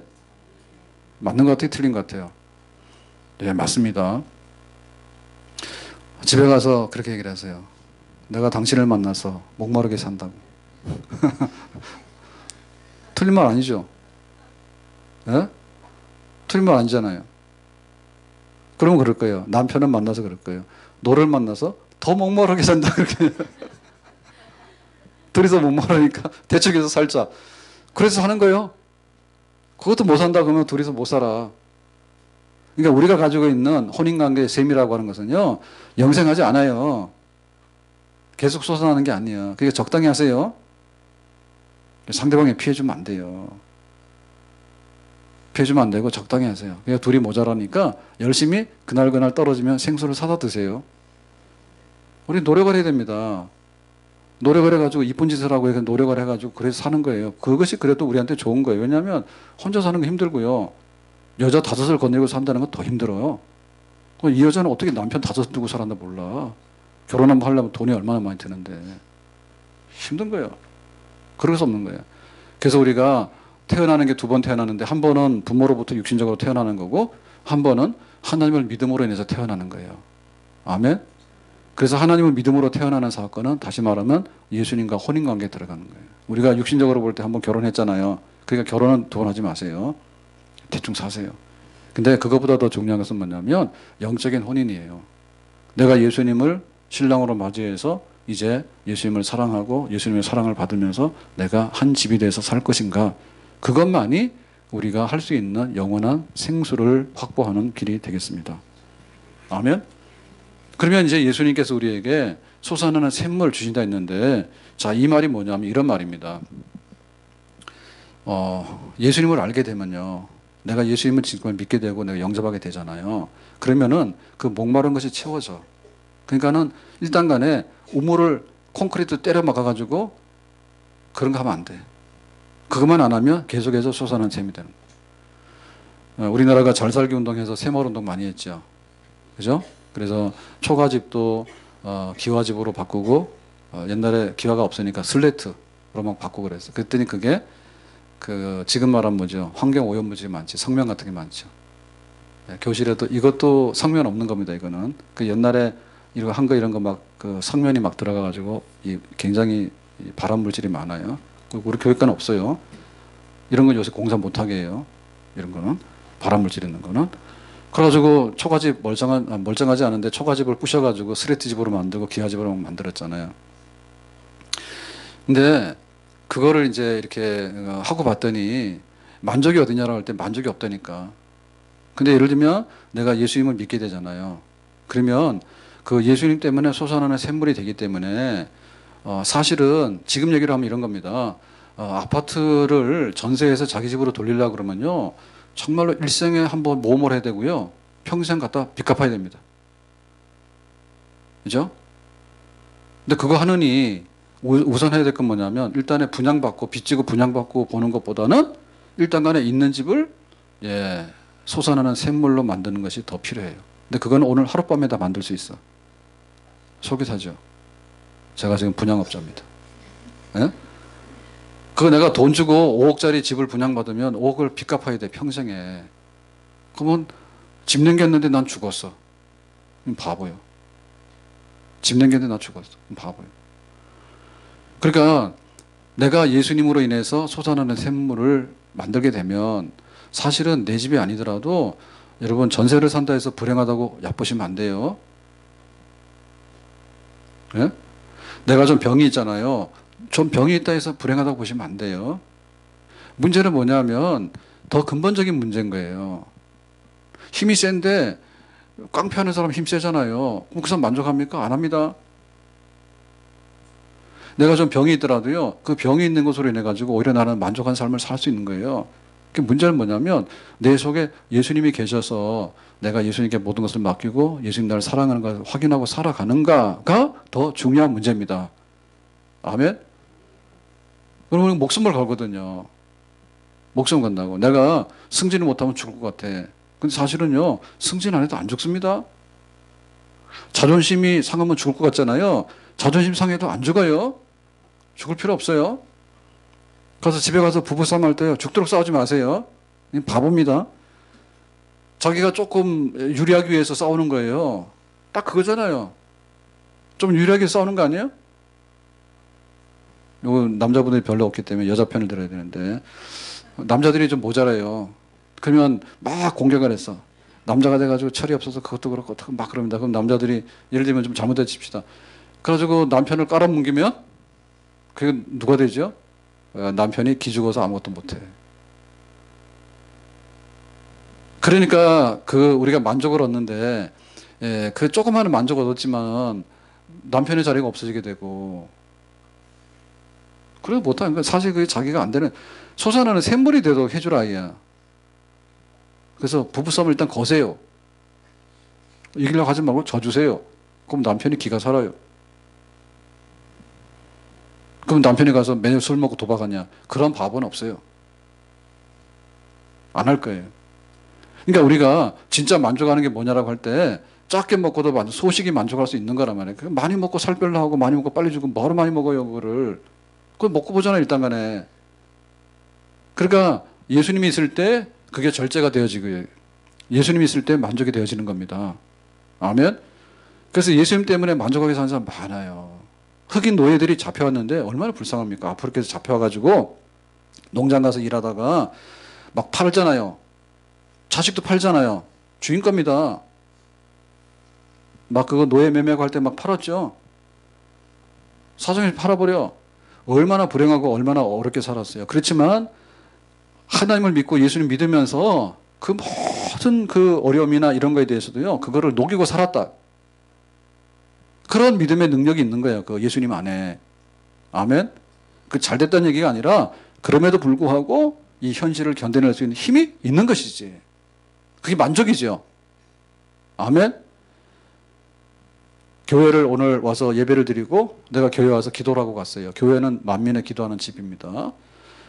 맞는 것 같아요? 틀린 것 같아요? 네, 맞습니다. 집에 가서 그렇게 얘기를 하세요. 내가 당신을 만나서 목마르게 산다고. 틀린 말 아니죠? 예? 틀린 말 아니잖아요. 그러면 그럴 거예요. 남편을 만나서 그럴 거예요. 너를 만나서 더 목마르게 산다. 그렇게. 둘이서 목마르니까 대척해서 살자. 그래서 사는 거예요. 그것도 못 산다 그러면 둘이서 못 살아. 그러니까 우리가 가지고 있는 혼인관계의 셈이라고 하는 것은요, 영생하지 않아요. 계속 솟아나는 게 아니에요. 그러니까 적당히 하세요. 상대방에 피해주면 안 돼요. 피해주면 안 되고 적당히 하세요. 그냥 둘이 모자라니까 열심히 그날 떨어지면 생수를 사다 드세요. 우리 노력을 해야 됩니다. 노력을 해가지고 이쁜 짓을 하고 노력을 해가지고 그래서 사는 거예요. 그것이 그래도 우리한테 좋은 거예요. 왜냐하면 혼자 사는 거 힘들고요. 여자 5을 거느리고 산다는 건 더 힘들어요. 이 여자는 어떻게 남편 5 두고 살았나 몰라. 결혼 한번 하려면 돈이 얼마나 많이 드는데. 힘든 거예요. 그럴 수 없는 거예요. 그래서 우리가 태어나는 게 2번 태어나는데, 한 번은 부모로부터 육신적으로 태어나는 거고, 한 번은 하나님을 믿음으로 인해서 태어나는 거예요. 아멘. 그래서 하나님을 믿음으로 태어나는 사건은 다시 말하면 예수님과 혼인관계에 들어가는 거예요. 우리가 육신적으로 볼 때 한번 결혼했잖아요. 그러니까 결혼은 2번 하지 마세요. 대충 사세요. 근데 그것보다 더 중요한 것은 뭐냐면 영적인 혼인이에요. 내가 예수님을 신랑으로 맞이해서 이제 예수님을 사랑하고 예수님의 사랑을 받으면서 내가 한 집이 돼서 살 것인가. 그것만이 우리가 할 수 있는 영원한 생수를 확보하는 길이 되겠습니다. 아멘. 그러면 이제 예수님께서 우리에게 솟아나는 샘물 주신다 했는데, 자, 이 말이 뭐냐면 이런 말입니다. 예수님을 알게 되면요, 내가 예수님을 정말 믿게 되고 내가 영접하게 되잖아요. 그러면은 그 목마른 것이 채워져. 그러니까는 일단 간에 우물을 콘크리트 때려 막아가지고 그런 거 하면 안 돼. 그것만 안 하면 계속해서 솟아나는 샘이 되는 거예요. 우리나라가 잘 살기 운동해서 새마을 운동 많이 했죠. 그죠? 그래서 초가집도 기와집으로 바꾸고, 옛날에 기와가 없으니까 슬레이트로 막 바꾸고 그랬어요. 그랬더니 그게 지금 말하면 뭐죠? 환경 오염물질이 많지, 성면 같은 게 많죠. 교실에도 이것도 성면 없는 겁니다. 이거는 그 옛날에 이거 한 거 이런 거 막 그 성면이 막 들어가 가지고 굉장히 발암 물질이 많아요. 우리 교육과는 없어요. 이런 건 요새 공사 못하게 해요. 이런 거는. 발암물질 있는 거는. 그래가지고 초가집 멀쩡하지 않은데 초가집을 부셔가지고 스레트집으로 만들고 기하집으로 만들었잖아요. 근데 그거를 이제 이렇게 하고 봤더니 만족이 어디냐라고 할 때 만족이 없다니까. 근데 예를 들면 내가 예수님을 믿게 되잖아요. 그러면 그 예수님 때문에 솟아나는 샘물이 되기 때문에 사실은 지금 얘기를 하면 이런 겁니다. 아파트를 전세해서 자기 집으로 돌리려고 그러면요. 정말로 일생에 한번 모험을 해야 되고요. 평생 갖다 빚 갚아야 됩니다. 그죠? 근데 그거 하느니 우선 해야 될 건 뭐냐면 일단에 분양받고 빚지고 분양받고 보는 것보다는 일단 간에 있는 집을 솟아나는 샘물로 만드는 것이 더 필요해요. 근데 그건 오늘 하룻밤에 다 만들 수 있어. 속이 타죠. 제가 지금 분양업자입니다. 예? 그거 내가 돈 주고 5억짜리 집을 분양받으면 5억을 빚 갚아야 돼, 평생에. 그러면 집 남겼는데 난 죽었어. 바보요. 집 남겼는데 난 죽었어. 바보요. 그러니까 내가 예수님으로 인해서 솟아나는 샘물을 만들게 되면 사실은 내 집이 아니더라도 여러분 전세를 산다 해서 불행하다고 얕보시면 안 돼요. 예? 내가 좀 병이 있잖아요. 좀 병이 있다 해서 불행하다고 보시면 안 돼요. 문제는 뭐냐면 더 근본적인 문제인 거예요. 힘이 센데 깡패하는 사람 힘 세잖아요. 그럼 그 사람 만족합니까? 안 합니다. 내가 좀 병이 있더라도요. 그 병이 있는 것으로 인해 가지고 오히려 나는 만족한 삶을 살 수 있는 거예요. 그 문제는 뭐냐면 내 속에 예수님이 계셔서 내가 예수님께 모든 것을 맡기고 예수님 나를 사랑하는 것을 확인하고 살아가는가가 더 중요한 문제입니다. 아멘? 그러면 목숨을 걸거든요. 목숨 건다고. 내가 승진을 못하면 죽을 것 같아. 근데 사실은요, 승진 안 해도 안 죽습니다. 자존심이 상하면 죽을 것 같잖아요. 자존심 상해도 안 죽어요. 죽을 필요 없어요. 가서 집에 가서 부부싸움 할 때요. 죽도록 싸우지 마세요. 바보입니다. 자기가 조금 유리하기 위해서 싸우는 거예요. 딱 그거잖아요. 좀 유리하게 싸우는 거 아니에요? 요거 남자분들이 별로 없기 때문에 여자 편을 들어야 되는데 남자들이 좀 모자라요. 그러면 막 공격을 했어. 남자가 돼가지고 철이 없어서 그것도 그렇고 막 그럽니다. 그럼 남자들이 예를 들면 좀 잘못해 칩시다. 그래가지고 남편을 깔아뭉기면 그게 누가 되죠? 남편이 기죽어서 아무것도 못해. 그러니까 그 우리가 만족을 얻는데 그 조그마한 만족을 얻었지만 남편의 자리가 없어지게 되고 그래도 못하는 거야. 사실 그게 자기가 안 되는 솟아나는 샘물이 되도록 해줄 아이야. 그래서 부부싸움을 일단 거세요. 이기려고 하지 말고 져주세요. 그럼 남편이 기가 살아요. 그럼 남편이 가서 매일 술 먹고 도박하냐? 그런 바보는 없어요. 안 할 거예요. 그러니까 우리가 진짜 만족하는 게 뭐냐라고 할 때 작게 먹고도 소식이 만족할 수 있는 거란 말이에요. 많이 먹고 살 빼려 하고 많이 먹고 빨리 죽으면 뭐하러 많이 먹어요, 그거를. 그걸 먹고 보잖아요, 일단 간에. 그러니까 예수님이 있을 때 그게 절제가 되어지고요. 예수님이 있을 때 만족이 되어지는 겁니다. 아멘? 그래서 예수님 때문에 만족하게 사는 사람 많아요. 흑인 노예들이 잡혀왔는데 얼마나 불쌍합니까? 아프리카에서 잡혀와가지고 농장 가서 일하다가 막 팔잖아요. 자식도 팔잖아요. 주인 겁니다. 막 그거 노예 매매하고 할 때 막 팔았죠. 사정이 팔아버려. 얼마나 불행하고 얼마나 어렵게 살았어요. 그렇지만 하나님을 믿고 예수님 믿으면서 그 모든 그 어려움이나 이런 거에 대해서도요. 그거를 녹이고 살았다. 그런 믿음의 능력이 있는 거예요. 그 예수님 안에. 아멘? 그 잘됐다는 얘기가 아니라 그럼에도 불구하고 이 현실을 견뎌낼 수 있는 힘이 있는 것이지. 그게 만족이죠. 아멘? 교회를 오늘 와서 예배를 드리고 내가 교회 와서 기도를 하고 갔어요. 교회는 만민의 기도하는 집입니다.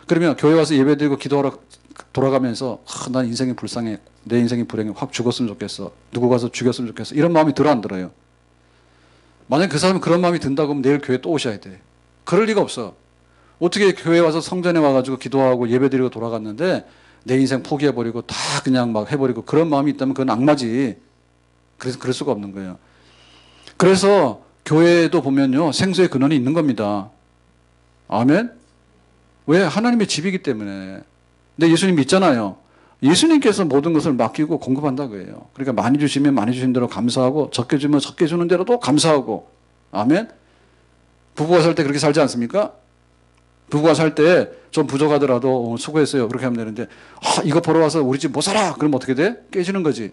그러면 교회 와서 예배 드리고 기도하러 돌아가면서 난 인생이 불쌍해. 내 인생이 불행해. 확 죽었으면 좋겠어. 누구 가서 죽였으면 좋겠어. 이런 마음이 들어 안 들어요? 만약에 그 사람이 그런 마음이 든다고 하면 내일 교회 또 오셔야 돼. 그럴 리가 없어. 어떻게 교회 와서 성전에 와가지고 기도하고 예배 드리고 돌아갔는데 내 인생 포기해버리고 다 그냥 막 해버리고 그런 마음이 있다면 그건 악마지. 그래서 그럴 수가 없는 거예요. 그래서 교회도 보면요. 생수의 근원이 있는 겁니다. 아멘? 왜? 하나님의 집이기 때문에. 근데 예수님 믿잖아요. 예수님께서 모든 것을 맡기고 공급한다고 해요. 그러니까 많이 주시면 많이 주신 대로 감사하고 적게 주면 적게 주는 대로도 감사하고. 아멘. 부부가 살 때 그렇게 살지 않습니까? 부부가 살 때 좀 부족하더라도 수고했어요. 그렇게 하면 되는데 이거 보러 와서 우리 집 못 살아. 그러면 어떻게 돼? 깨지는 거지.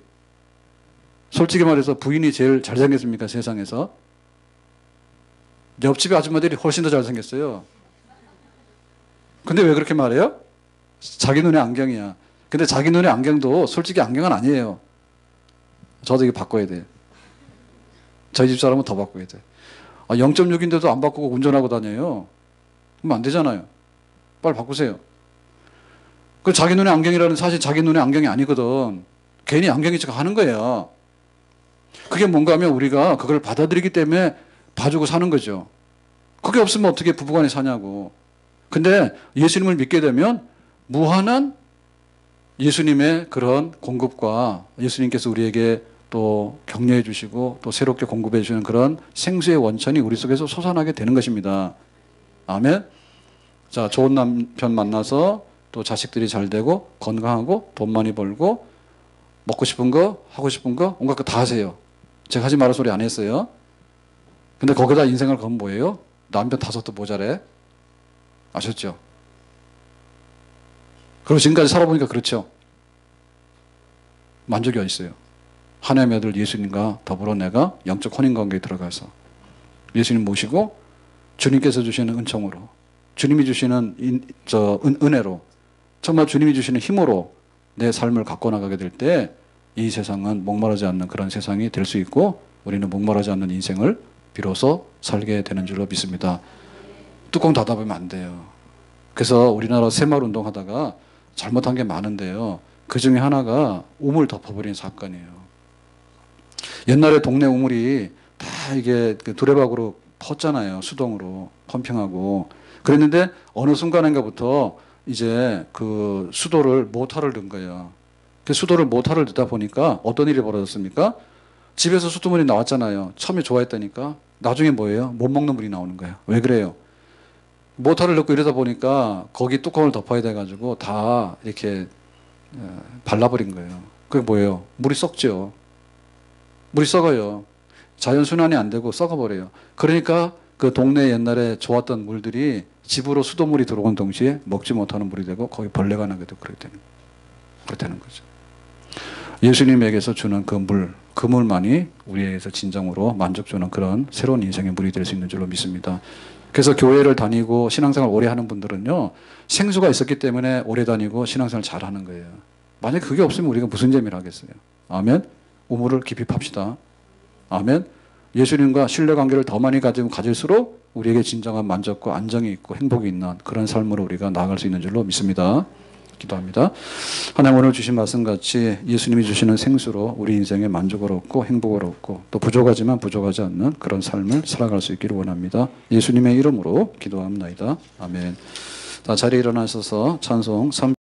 솔직히 말해서 부인이 제일 잘생겼습니까? 세상에서. 옆집 아줌마들이 훨씬 더 잘생겼어요. 근데 왜 그렇게 말해요? 자기 눈에 안경이야. 근데 자기 눈에 안경도 솔직히 안경은 아니에요. 저도 이거 바꿔야 돼. 저희 집 사람은 더 바꿔야 돼. 0.6인데도 안 바꾸고 운전하고 다녀요. 그럼 안 되잖아요. 빨리 바꾸세요. 그 자기 눈에 안경이라는 사실 자기 눈에 안경이 아니거든. 괜히 안경이 척 하는 거예요. 그게 뭔가 하면 우리가 그걸 받아들이기 때문에 봐주고 사는 거죠. 그게 없으면 어떻게 부부간에 사냐고. 근데 예수님을 믿게 되면 무한한 예수님의 그런 공급과 예수님께서 우리에게 또 격려해 주시고 또 새롭게 공급해 주시는 그런 생수의 원천이 우리 속에서 솟아나게 되는 것입니다. 아멘. 자, 좋은 남편 만나서 또 자식들이 잘 되고 건강하고 돈 많이 벌고 먹고 싶은 거 하고 싶은 거 온갖 거 다 하세요. 제가 하지 말아 소리 안 했어요. 근데 거기다 인생을 걸면 뭐예요? 남편 5도 모자래. 아셨죠? 그리고 지금까지 살아보니까 그렇죠. 만족이 어디 있어요? 하나님의 아들 예수님과 더불어 내가 영적 혼인관계에 들어가서 예수님 모시고 주님께서 주시는 은총으로 주님이 주시는 은혜로 정말 주님이 주시는 힘으로 내 삶을 갖고 나가게 될 때 이 세상은 목마르지 않는 그런 세상이 될 수 있고 우리는 목마르지 않는 인생을 비로소 살게 되는 줄로 믿습니다. 뚜껑 닫아보면 안 돼요. 그래서 우리나라 새마을 운동하다가 잘못한 게 많은데요. 그 중에 하나가 우물 덮어버린 사건이에요. 옛날에 동네 우물이 다 이게 두레박으로 펐잖아요. 수동으로 펌핑하고. 그랬는데 어느 순간인가부터 이제 그 수도를 모터를 넣은 거예요. 그 수도를 모터를 넣다 보니까 어떤 일이 벌어졌습니까? 집에서 수돗물이 나왔잖아요. 처음에 좋아했다니까. 나중에 뭐예요? 못 먹는 물이 나오는 거예요. 왜 그래요? 모터를 넣고 이러다 보니까 거기 뚜껑을 덮어야 돼가지고 다 이렇게 발라버린 거예요. 그게 뭐예요? 물이 썩죠. 물이 썩어요. 자연순환이 안 되고 썩어버려요. 그러니까 그 동네 옛날에 좋았던 물들이 집으로 수돗물이 들어온 동시에 먹지 못하는 물이 되고 거기 벌레가 나게 되고 그렇게 되는 거죠. 예수님에게서 주는 그 물, 그 물만이 우리에게서 진정으로 만족 주는 그런 새로운 인생의 물이 될 수 있는 줄로 믿습니다. 그래서 교회를 다니고 신앙생활 오래 하는 분들은요, 생수가 있었기 때문에 오래 다니고 신앙생활 잘 하는 거예요. 만약에 그게 없으면 우리가 무슨 재미를 하겠어요? 아멘? 우물을 깊이 팝시다. 아멘? 예수님과 신뢰관계를 더 많이 가지면 가질수록 우리에게 진정한 만족과 안정이 있고 행복이 있는 그런 삶으로 우리가 나아갈 수 있는 줄로 믿습니다. 기도합니다. 하나님 오늘 주신 말씀같이 예수님이 주시는 생수로 우리 인생에 만족을 얻고 행복을 얻고 또 부족하지만 부족하지 않는 그런 삶을 살아갈 수 있기를 원합니다. 예수님의 이름으로 기도합니다. 아멘. 자, 자리에 일어나셔서 찬송 3